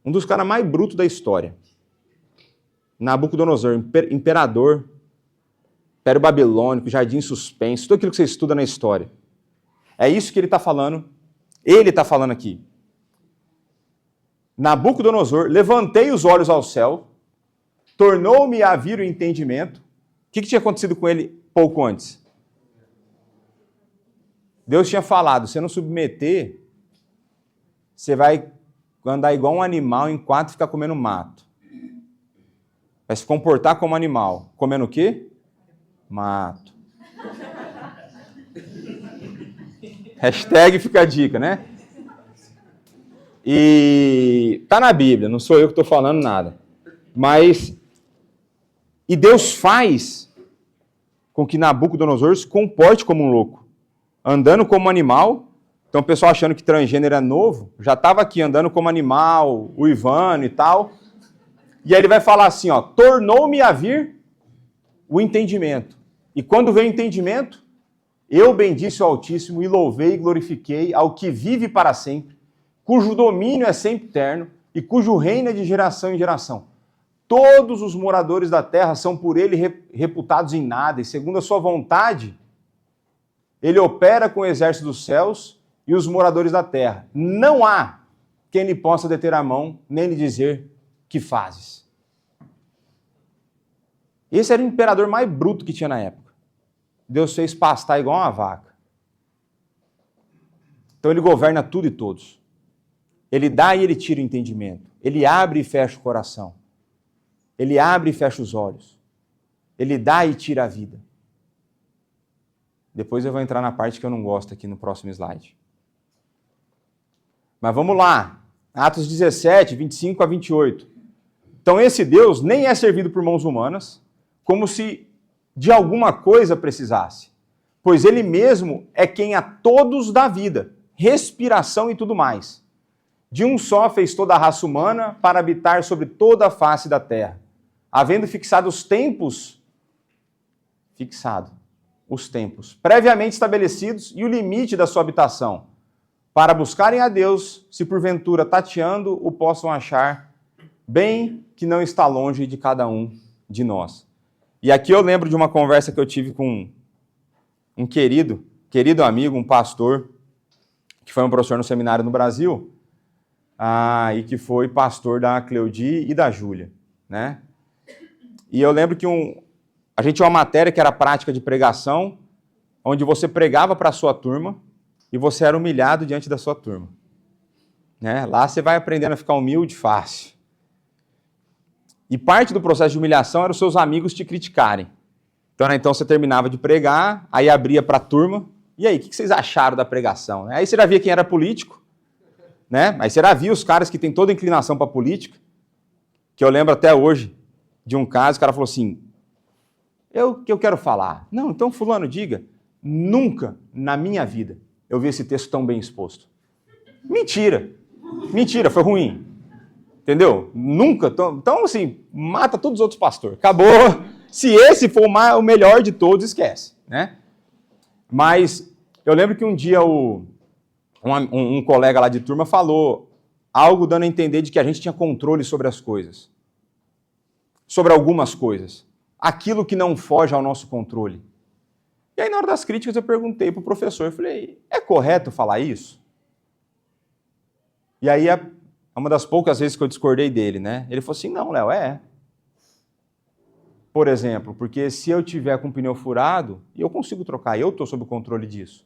Um dos caras mais brutos da história. Nabucodonosor, imperador, Império Babilônico, Jardim Suspenso, tudo aquilo que você estuda na história. É isso que ele está falando. Ele está falando aqui. Nabucodonosor, levantei os olhos ao céu, tornou-me a vir o entendimento. O que tinha acontecido com ele pouco antes? Deus tinha falado, se não submeter, você vai andar igual um animal enquanto ficar comendo mato. Vai se comportar como animal. Comendo o quê? Mato. Hashtag fica a dica, né? E tá na Bíblia, não sou eu que estou falando nada. E Deus faz com que Nabucodonosor se comporte como um louco. Andando como animal. Então o pessoal achando que transgênero é novo, já estava aqui andando como animal, uivando e tal. E aí ele vai falar assim, tornou-me a vir o entendimento. E quando veio o entendimento, eu bendisse o Altíssimo e louvei e glorifiquei ao que vive para sempre, cujo domínio é sempre eterno e cujo reino é de geração em geração. Todos os moradores da terra são por ele reputados em nada, e segundo a sua vontade, ele opera com o exército dos céus e os moradores da terra. Não há quem lhe possa deter a mão, nem lhe dizer que fazes. Esse era o imperador mais bruto que tinha na época. Deus fez pastar igual uma vaca. Então ele governa tudo e todos. Ele dá e ele tira o entendimento. Ele abre e fecha o coração. Ele abre e fecha os olhos. Ele dá e tira a vida. Depois eu vou entrar na parte que eu não gosto aqui no próximo slide. Mas vamos lá. Atos 17, 25 a 28. Então esse Deus nem é servido por mãos humanas, como se de alguma coisa precisasse. Pois ele mesmo é quem a todos dá vida, respiração e tudo mais. De um só fez toda a raça humana para habitar sobre toda a face da terra, havendo fixado os tempos, previamente estabelecidos e o limite da sua habitação, para buscarem a Deus, se porventura tateando o possam achar, bem que não está longe de cada um de nós. E aqui eu lembro de uma conversa que eu tive com um querido amigo, um pastor, que foi um professor no seminário no Brasil, e que foi pastor da Cleudi e da Júlia, né? E eu lembro que a gente tinha uma matéria que era prática de pregação, onde você pregava para a sua turma e você era humilhado diante da sua turma, né? Lá você vai aprendendo a ficar humilde fácil. E parte do processo de humilhação era os seus amigos te criticarem. Então você terminava de pregar, aí abria para a turma, e aí, o que vocês acharam da pregação? Aí você já via quem era político, né? Aí você já via os caras que têm toda a inclinação para política, que eu lembro até hoje de um caso, o cara falou assim, que eu quero falar. Não, então fulano, diga, nunca na minha vida eu vi esse texto tão bem exposto. Mentira, foi ruim. Entendeu? Nunca. Então, assim, mata todos os outros pastores. Acabou. Se esse for o melhor de todos, esquece, né? Mas eu lembro que um dia um colega lá de turma falou algo dando a entender de que a gente tinha controle sobre as coisas. Sobre algumas coisas. Aquilo que não foge ao nosso controle. E aí, na hora das críticas, eu perguntei para o professor, eu falei, é correto falar isso? E aí, uma das poucas vezes que eu discordei dele, né? Ele falou assim, não, Léo, Por exemplo, porque se eu tiver com o pneu furado, eu consigo trocar, eu estou sob o controle disso.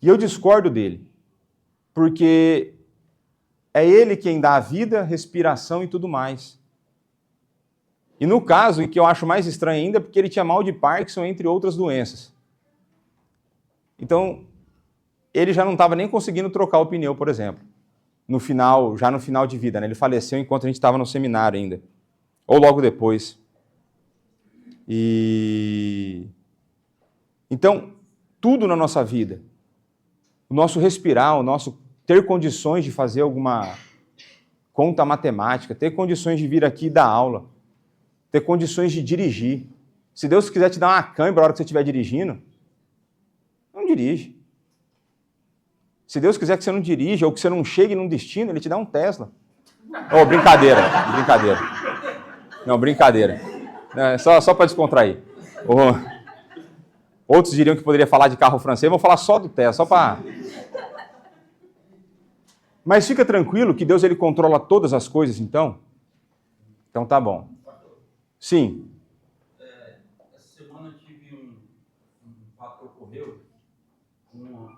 E eu discordo dele, porque é ele quem dá a vida, respiração e tudo mais. E no caso, e que eu acho mais estranho ainda, porque ele tinha mal de Parkinson, entre outras doenças. Então, ele já não estava nem conseguindo trocar o pneu, por exemplo. Já no final de vida, né? Ele faleceu enquanto a gente estava no seminário ainda. Ou logo depois. Então, tudo na nossa vida, o nosso respirar, o nosso ter condições de fazer alguma conta matemática, ter condições de vir aqui e dar aula, ter condições de dirigir. Se Deus quiser te dar uma cãibra na hora que você estiver dirigindo, não dirige. Se Deus quiser que você não dirija ou que você não chegue num destino, Ele te dá um Tesla. Oh, brincadeira. Não, brincadeira. Só para descontrair. Outros diriam que poderia falar de carro francês, vou falar só do Tesla, só para... Mas fica tranquilo que Deus ele controla todas as coisas, então? Então tá bom. Sim. Essa semana eu tive um fato que ocorreu. Um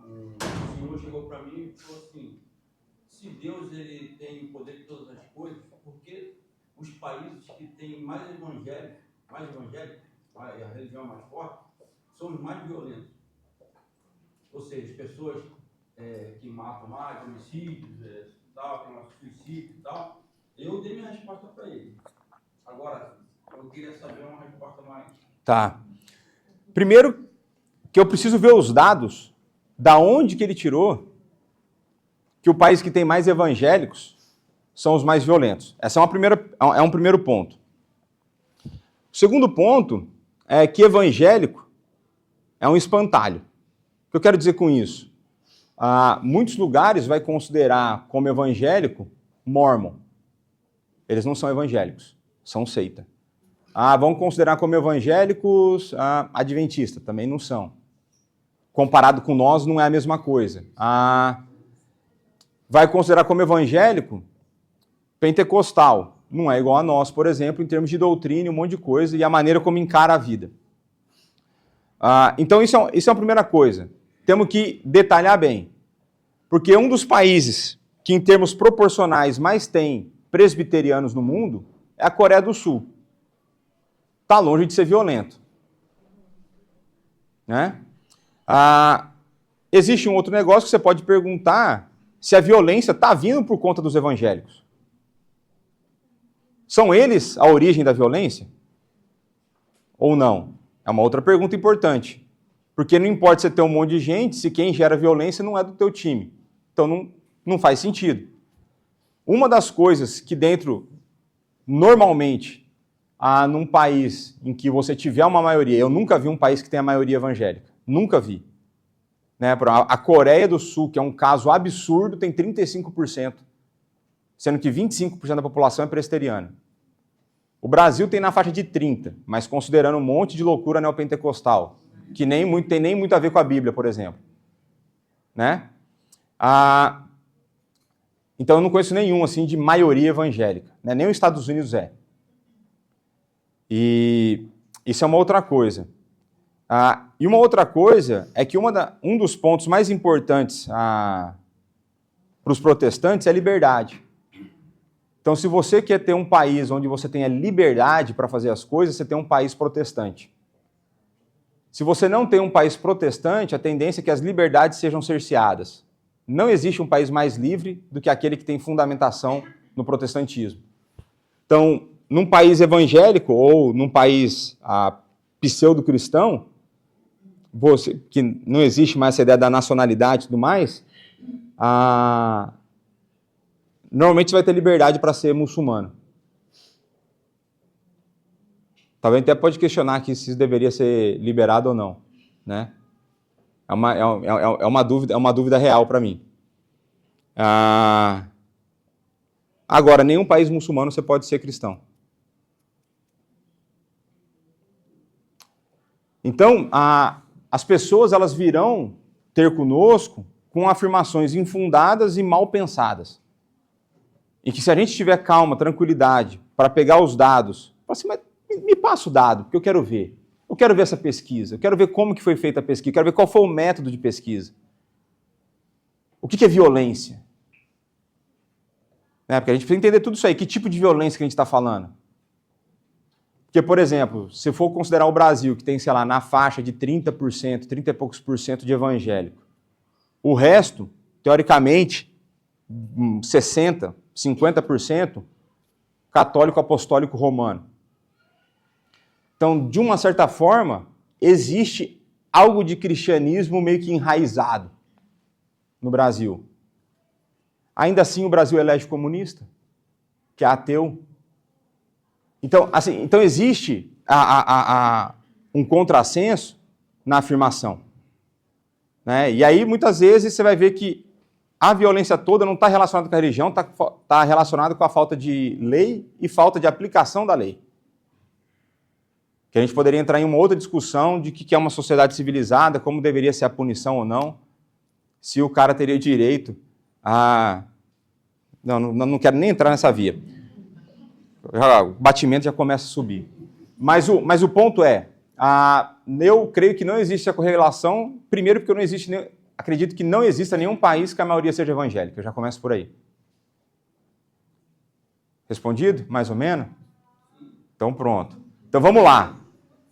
senhor chegou para mim e falou assim, se Deus ele tem o poder de todas as coisas, por que os países que têm mais evangélicos, a religião mais forte, são os mais violentos? Ou seja, as pessoas que matam mais, homicídios, suicídio e tal. Eu dei minha resposta para ele. Agora, eu queria saber uma resposta mais... Tá. Primeiro, que eu preciso ver os dados, da onde que ele tirou que o país que tem mais evangélicos são os mais violentos. Esse é um primeiro ponto. O segundo ponto é que evangélico é um espantalho. O que eu quero dizer com isso? Muitos lugares vai considerar como evangélico Mórmon. Eles não são evangélicos, são seita. Vão considerar como evangélicos adventista, também não são. Comparado com nós, não é a mesma coisa. Vai considerar como evangélico pentecostal. Não é igual a nós, por exemplo, em termos de doutrina, um monte de coisa, e a maneira como encara a vida. Então, isso é a primeira coisa. Temos que detalhar bem. Porque um dos países que, em termos proporcionais, mais tem presbiterianos no mundo é a Coreia do Sul. Está longe de ser violento. Né? Existe um outro negócio que você pode perguntar se a violência está vindo por conta dos evangélicos. São eles a origem da violência? Ou não? É uma outra pergunta importante. Porque não importa você ter um monte de gente se quem gera violência não é do teu time. Então não faz sentido. Uma das coisas que normalmente, num país em que você tiver uma maioria, eu nunca vi um país que tenha maioria evangélica. Nunca vi. Né? A Coreia do Sul, que é um caso absurdo, tem 35%, sendo que 25% da população é presbiteriana. O Brasil tem na faixa de 30%, mas considerando um monte de loucura neopentecostal, que tem nem muito a ver com a Bíblia, por exemplo. Né? Então eu não conheço nenhum assim, de maioria evangélica. Né? Nem os Estados Unidos é. E isso é uma outra coisa. E uma outra coisa é que um dos pontos mais importantes para os protestantes é a liberdade. Então, se você quer ter um país onde você tenha liberdade para fazer as coisas, você tem um país protestante. Se você não tem um país protestante, a tendência é que as liberdades sejam cerceadas. Não existe um país mais livre do que aquele que tem fundamentação no protestantismo. Então, num país evangélico ou num país pseudo-cristão, que não existe mais essa ideia da nacionalidade e tudo mais, normalmente você vai ter liberdade para ser muçulmano. Talvez até pode questionar aqui se isso deveria ser liberado ou não. Né? É uma dúvida real para mim. Agora, nenhum país muçulmano você pode ser cristão. Então, as pessoas elas virão ter conosco com afirmações infundadas e mal pensadas. E que se a gente tiver calma, tranquilidade, para pegar os dados, assim, mas me passa o dado, porque eu quero ver. Eu quero ver essa pesquisa, eu quero ver como que foi feita a pesquisa, eu quero ver qual foi o método de pesquisa. O que é violência? Porque a gente precisa entender tudo isso aí, que tipo de violência que a gente está falando. Porque, por exemplo, se for considerar o Brasil, que tem, sei lá, na faixa de 30%, 30 e poucos por cento de evangélico, o resto, teoricamente, 60%, 50% católico apostólico romano. Então, de uma certa forma, existe algo de cristianismo meio que enraizado no Brasil. Ainda assim, o Brasil elege comunista, que é ateu. Então, então existe um contrassenso na afirmação. Né? E aí, muitas vezes, você vai ver que a violência toda não está relacionada com a religião, está relacionada com a falta de lei e falta de aplicação da lei. Que a gente poderia entrar em uma outra discussão de que é uma sociedade civilizada, como deveria ser a punição ou não, se o cara teria direito a... Não quero nem entrar nessa via. O batimento já começa a subir. Mas o ponto é, eu creio que não existe a correlação, primeiro porque acredito que não exista nenhum país que a maioria seja evangélica, eu já começo por aí. Respondido? Mais ou menos? Então pronto. Então vamos lá.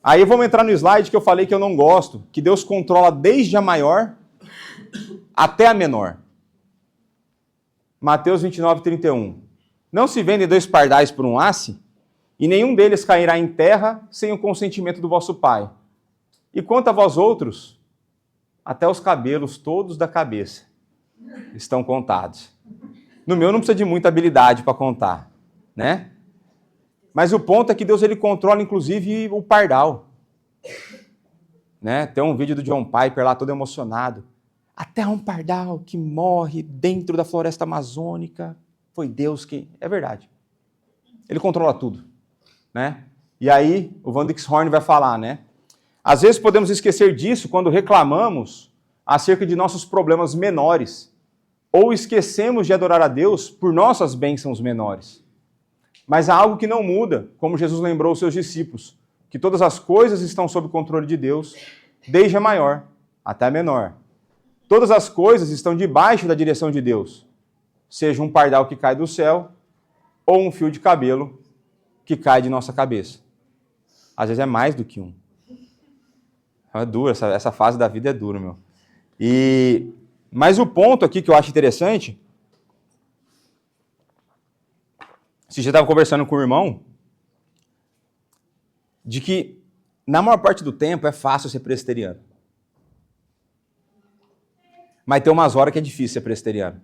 Aí vamos entrar no slide que eu falei que eu não gosto, que Deus controla desde a maior até a menor. Mateus 29:31. Não se vendem 2 pardais por um asse, e nenhum deles cairá em terra sem o consentimento do vosso Pai. E quanto a vós outros, até os cabelos todos da cabeça estão contados. No meu não precisa de muita habilidade para contar, né? Mas o ponto é que Deus ele controla inclusive o pardal. Né? Tem um vídeo do John Piper lá todo emocionado. Até um pardal que morre dentro da floresta amazônica, foi Deus que... É verdade. Ele controla tudo. Né? E aí o Van Dixhoorn vai falar, né? Às vezes podemos esquecer disso quando reclamamos acerca de nossos problemas menores, ou esquecemos de adorar a Deus por nossas bênçãos menores. Mas há algo que não muda, como Jesus lembrou os seus discípulos, que todas as coisas estão sob o controle de Deus, desde a maior até a menor. Todas as coisas estão debaixo da direção de Deus, seja um pardal que cai do céu, ou um fio de cabelo que cai de nossa cabeça. Às vezes é mais do que um. É duro, essa fase da vida é dura, meu. Mas o ponto aqui que eu acho interessante, se já estava conversando com o irmão, de que na maior parte do tempo é fácil ser presbiteriano. Mas tem umas horas que é difícil ser presbiteriano.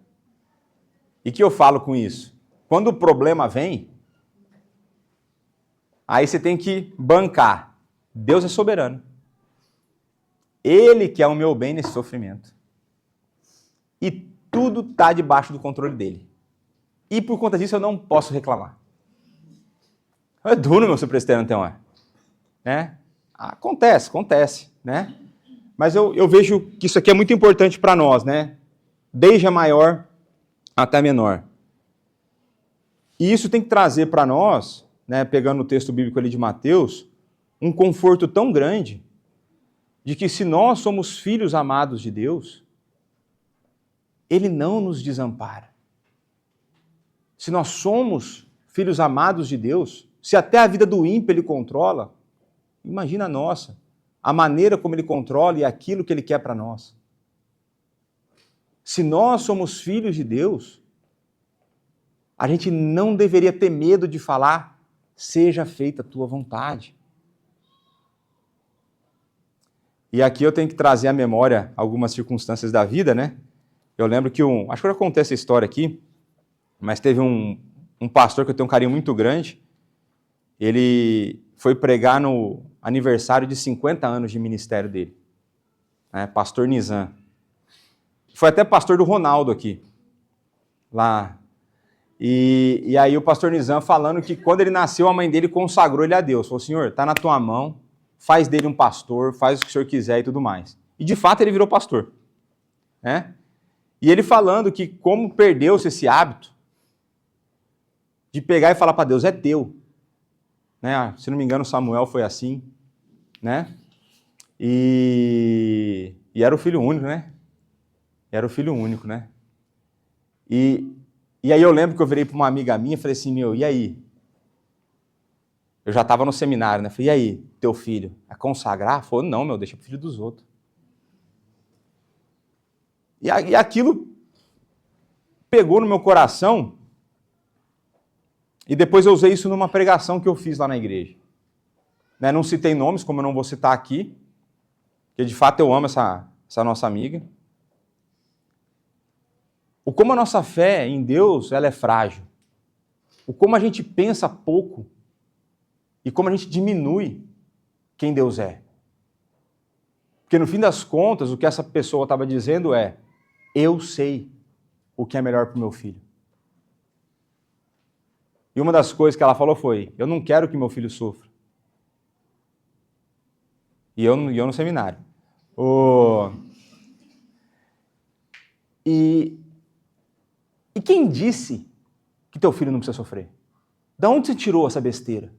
E que eu falo com isso? Quando o problema vem, aí você tem que bancar. Deus é soberano. Ele quer o meu bem nesse sofrimento. E tudo está debaixo do controle dele. E por conta disso eu não posso reclamar. É duro, meu, ser presbiteriano, tem uma. Né? Acontece, né? Mas eu vejo que isso aqui é muito importante para nós, né? Desde a maior até a menor. E isso tem que trazer para nós, né, pegando o texto bíblico ali de Mateus, um conforto tão grande de que se nós somos filhos amados de Deus, Ele não nos desampara. Se nós somos filhos amados de Deus, se até a vida do ímpio Ele controla, imagina a nossa, a maneira como Ele controla e aquilo que Ele quer para nós. Se nós somos filhos de Deus, a gente não deveria ter medo de falar, seja feita a tua vontade. E aqui eu tenho que trazer à memória algumas circunstâncias da vida, né? Eu lembro que acho que eu já contei essa história aqui, mas teve um pastor que eu tenho um carinho muito grande, ele foi pregar no aniversário de 50 anos de ministério dele, né? Pastor Nizam. Foi até pastor do Ronaldo aqui, lá. E aí o pastor Nizam falando que quando ele nasceu, a mãe dele consagrou ele a Deus. Falou, Senhor, está na tua mão, faz dele um pastor, faz o que o Senhor quiser e tudo mais. E de fato ele virou pastor. Né? E ele falando que como perdeu-se esse hábito de pegar e falar para Deus, é teu. Né? Se não me engano, Samuel foi assim. Né? E era o filho único, né? Era o filho único, né? E aí eu lembro que eu virei para uma amiga minha e falei assim, meu, e aí? Eu já estava no seminário, né? Falei, e aí, teu filho? É consagrar? Falou, não, meu, deixa pro filho dos outros. E aquilo pegou no meu coração e depois eu usei isso numa pregação que eu fiz lá na igreja. Né? Não citei nomes, como eu não vou citar aqui, porque de fato eu amo essa nossa amiga. O como a nossa fé em Deus ela é frágil. O como a gente pensa pouco e como a gente diminui quem Deus é. Porque no fim das contas, o que essa pessoa estava dizendo é, eu sei o que é melhor para o meu filho. E uma das coisas que ela falou foi, eu não quero que meu filho sofra. E eu no seminário. E quem disse que teu filho não precisa sofrer? Da onde você tirou essa besteira?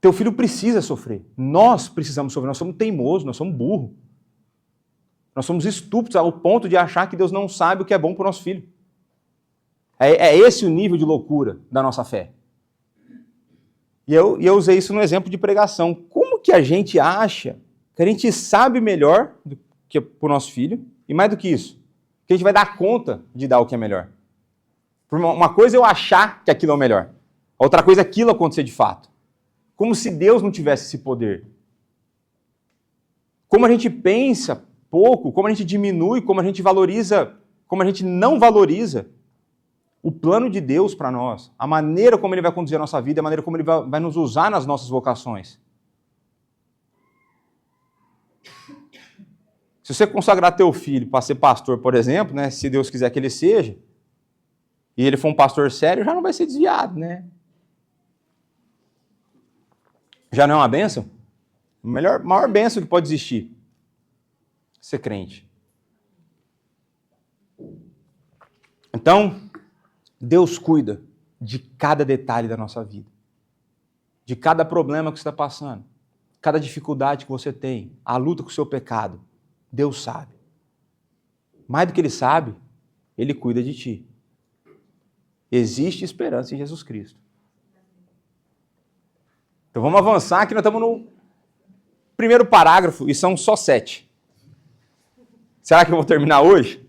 Teu filho precisa sofrer. Nós precisamos sofrer. Nós somos teimosos, nós somos burros. Nós somos estúpidos ao ponto de achar que Deus não sabe o que é bom para o nosso filho. É esse o nível de loucura da nossa fé. E eu usei isso no exemplo de pregação. Como que a gente acha que a gente sabe melhor do que para o nosso filho? E mais do que isso, que a gente vai dar conta de dar o que é melhor. Uma coisa é eu achar que aquilo é o melhor. Outra coisa é aquilo acontecer de fato. Como se Deus não tivesse esse poder. Como a gente pensa pouco, como a gente diminui, como a gente valoriza, como a gente não valoriza o plano de Deus para nós, a maneira como Ele vai conduzir a nossa vida, a maneira como Ele vai nos usar nas nossas vocações. Se você consagrar teu filho para ser pastor, por exemplo, né, se Deus quiser que ele seja, e ele for um pastor sério, já não vai ser desviado, né? Já não é uma bênção? Maior bênção que pode existir. Ser crente. Então, Deus cuida de cada detalhe da nossa vida. De cada problema que você está passando. Cada dificuldade que você tem. A luta com o seu pecado. Deus sabe. Mais do que Ele sabe, Ele cuida de ti. Existe esperança em Jesus Cristo. Então vamos avançar, que nós estamos no primeiro parágrafo e são só 7. Será que eu vou terminar hoje?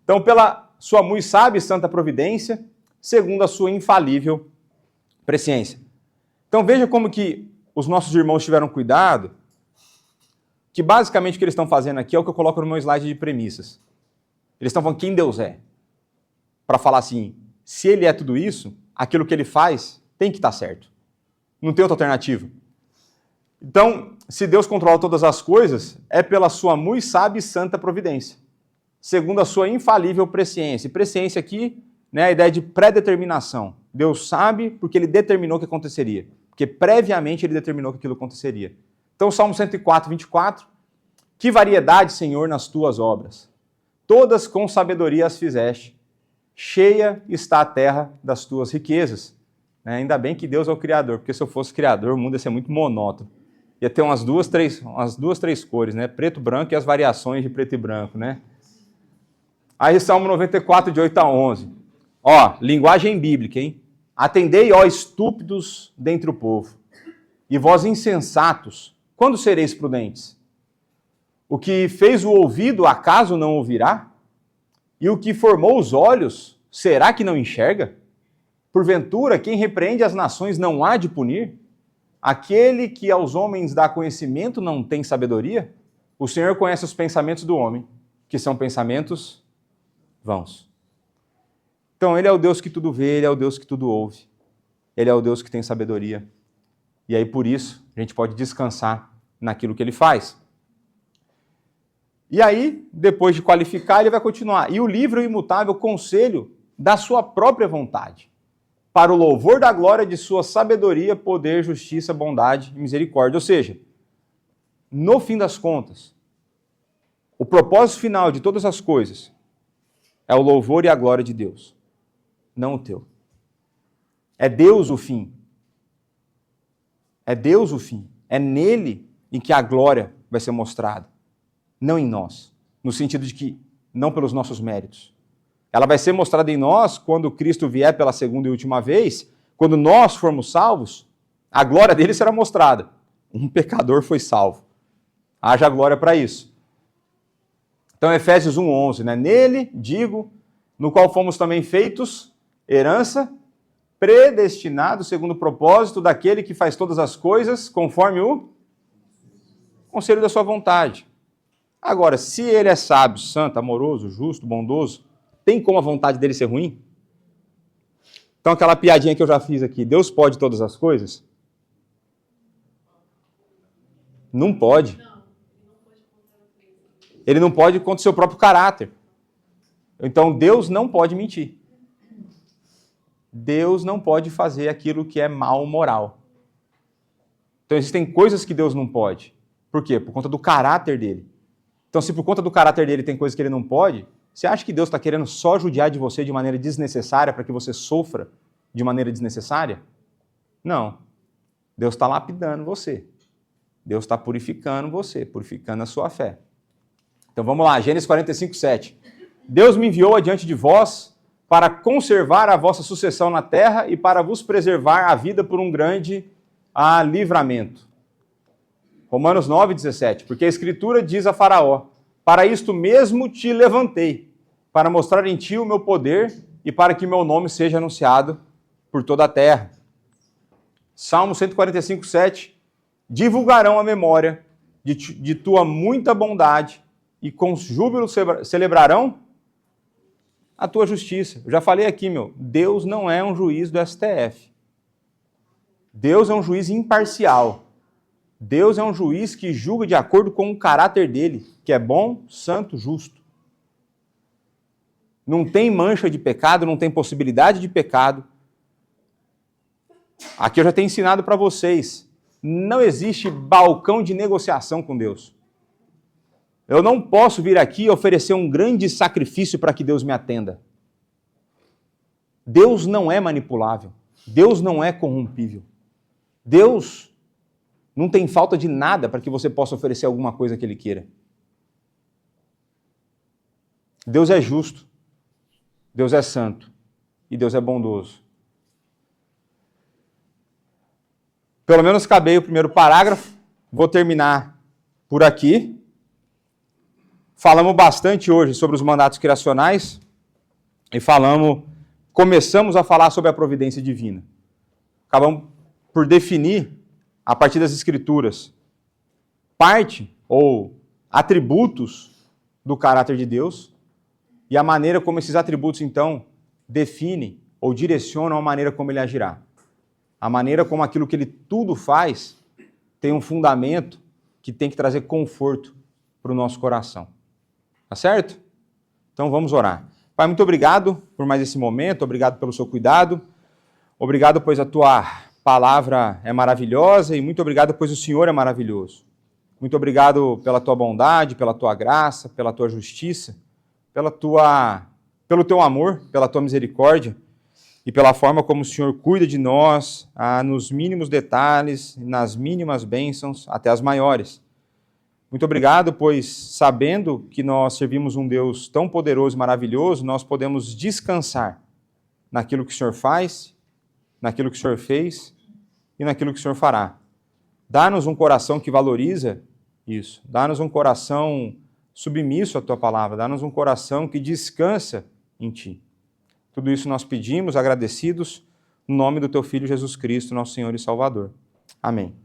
Então, pela sua muito sábia e santa providência, segundo a sua infalível presciência. Então veja como que os nossos irmãos tiveram cuidado, que basicamente o que eles estão fazendo aqui é o que eu coloco no meu slide de premissas. Eles estão falando quem Deus é. Para falar assim, se Ele é tudo isso, aquilo que Ele faz tem que estar certo. Não tem outra alternativa. Então, se Deus controla todas as coisas, é pela sua muito sábia e santa providência, segundo a sua infalível presciência. E presciência aqui, né, a ideia de predeterminação. Deus sabe porque Ele determinou que aconteceria. Porque previamente Ele determinou que aquilo aconteceria. Então, Salmo 104, 24. Que variedade, Senhor, nas tuas obras. Todas com sabedoria as fizeste. Cheia está a terra das tuas riquezas. Ainda bem que Deus é o Criador, porque se eu fosse Criador, o mundo ia ser muito monótono. Ia ter umas duas, três cores, né? Preto, branco e as variações de preto e branco, né? Aí, Salmo 94, de 8 a 11. Ó, linguagem bíblica, hein? Atendei, ó estúpidos dentre o povo, e vós insensatos, quando sereis prudentes? O que fez o ouvido, acaso não ouvirá? E o que formou os olhos, será que não enxerga? Porventura, quem repreende as nações não há de punir? Aquele que aos homens dá conhecimento não tem sabedoria? O Senhor conhece os pensamentos do homem, que são pensamentos vãos. Então, Ele é o Deus que tudo vê, Ele é o Deus que tudo ouve. Ele é o Deus que tem sabedoria. E aí, por isso, a gente pode descansar naquilo que Ele faz. E aí, depois de qualificar, Ele vai continuar. E o livro é o imutável conselho da sua própria vontade, para o louvor da glória de sua sabedoria, poder, justiça, bondade e misericórdia. Ou seja, no fim das contas, o propósito final de todas as coisas é o louvor e a glória de Deus, não o teu. É Deus o fim. É Deus o fim. É nele em que a glória vai ser mostrada, não em nós, no sentido de que não pelos nossos méritos. Ela vai ser mostrada em nós quando Cristo vier pela segunda e última vez, quando nós formos salvos, a glória dele será mostrada. Um pecador foi salvo. Haja glória para isso. Então, Efésios 1:11, né? Nele, digo, no qual fomos também feitos herança, predestinados segundo o propósito daquele que faz todas as coisas conforme o conselho da sua vontade. Agora, se ele é sábio, santo, amoroso, justo, bondoso, tem como a vontade dele ser ruim? Então, aquela piadinha que eu já fiz aqui, Deus pode todas as coisas? Não pode. Ele não pode contra o seu próprio caráter. Então, Deus não pode mentir. Deus não pode fazer aquilo que é mal moral. Então, existem coisas que Deus não pode. Por quê? Por conta do caráter dele. Então, se por conta do caráter dele tem coisas que ele não pode, você acha que Deus está querendo só judiar de você de maneira desnecessária para que você sofra de maneira desnecessária? Não. Deus está lapidando você. Deus está purificando você, purificando a sua fé. Então vamos lá, Gênesis 45:7. Deus me enviou adiante de vós para conservar a vossa sucessão na terra e para vos preservar a vida por um grande livramento. Romanos 9:17. Porque a Escritura diz a Faraó: para isto mesmo te levantei, para mostrar em ti o meu poder e para que meu nome seja anunciado por toda a terra. Salmo 145:7. Divulgarão a memória de tua muita bondade e com júbilo celebrarão a tua justiça. Eu já falei aqui, Deus não é um juiz do STF. Deus é um juiz imparcial. Deus é um juiz que julga de acordo com o caráter dele, que é bom, santo, justo. Não tem mancha de pecado, não tem possibilidade de pecado. Aqui eu já tenho ensinado para vocês, não existe balcão de negociação com Deus. Eu não posso vir aqui e oferecer um grande sacrifício para que Deus me atenda. Deus não é manipulável. Deus não é corrompível. Deus não tem falta de nada para que você possa oferecer alguma coisa que Ele queira. Deus é justo. Deus é santo. E Deus é bondoso. Pelo menos acabei o primeiro parágrafo. Vou terminar por aqui. Falamos bastante hoje sobre os mandatos criacionais e começamos a falar sobre a providência divina. Acabamos por definir, a partir das Escrituras, parte ou atributos do caráter de Deus e a maneira como esses atributos, então, definem ou direcionam a maneira como Ele agirá. A maneira como aquilo que Ele tudo faz tem um fundamento que tem que trazer conforto para o nosso coração. Tá certo? Então vamos orar. Pai, muito obrigado por mais esse momento, obrigado pelo seu cuidado, obrigado pois a tua palavra é maravilhosa e muito obrigado pois o Senhor é maravilhoso. Muito obrigado pela tua bondade, pela tua graça, pela tua justiça, pelo teu amor, pela tua misericórdia e pela forma como o Senhor cuida de nós nos mínimos detalhes, nas mínimas bênçãos, até as maiores. Muito obrigado, pois sabendo que nós servimos um Deus tão poderoso e maravilhoso, nós podemos descansar naquilo que o Senhor faz, naquilo que o Senhor fez e naquilo que o Senhor fará. Dá-nos um coração que valoriza isso. Dá-nos um coração submisso à Tua palavra. Dá-nos um coração que descansa em Ti. Tudo isso nós pedimos, agradecidos, no nome do Teu Filho Jesus Cristo, nosso Senhor e Salvador. Amém.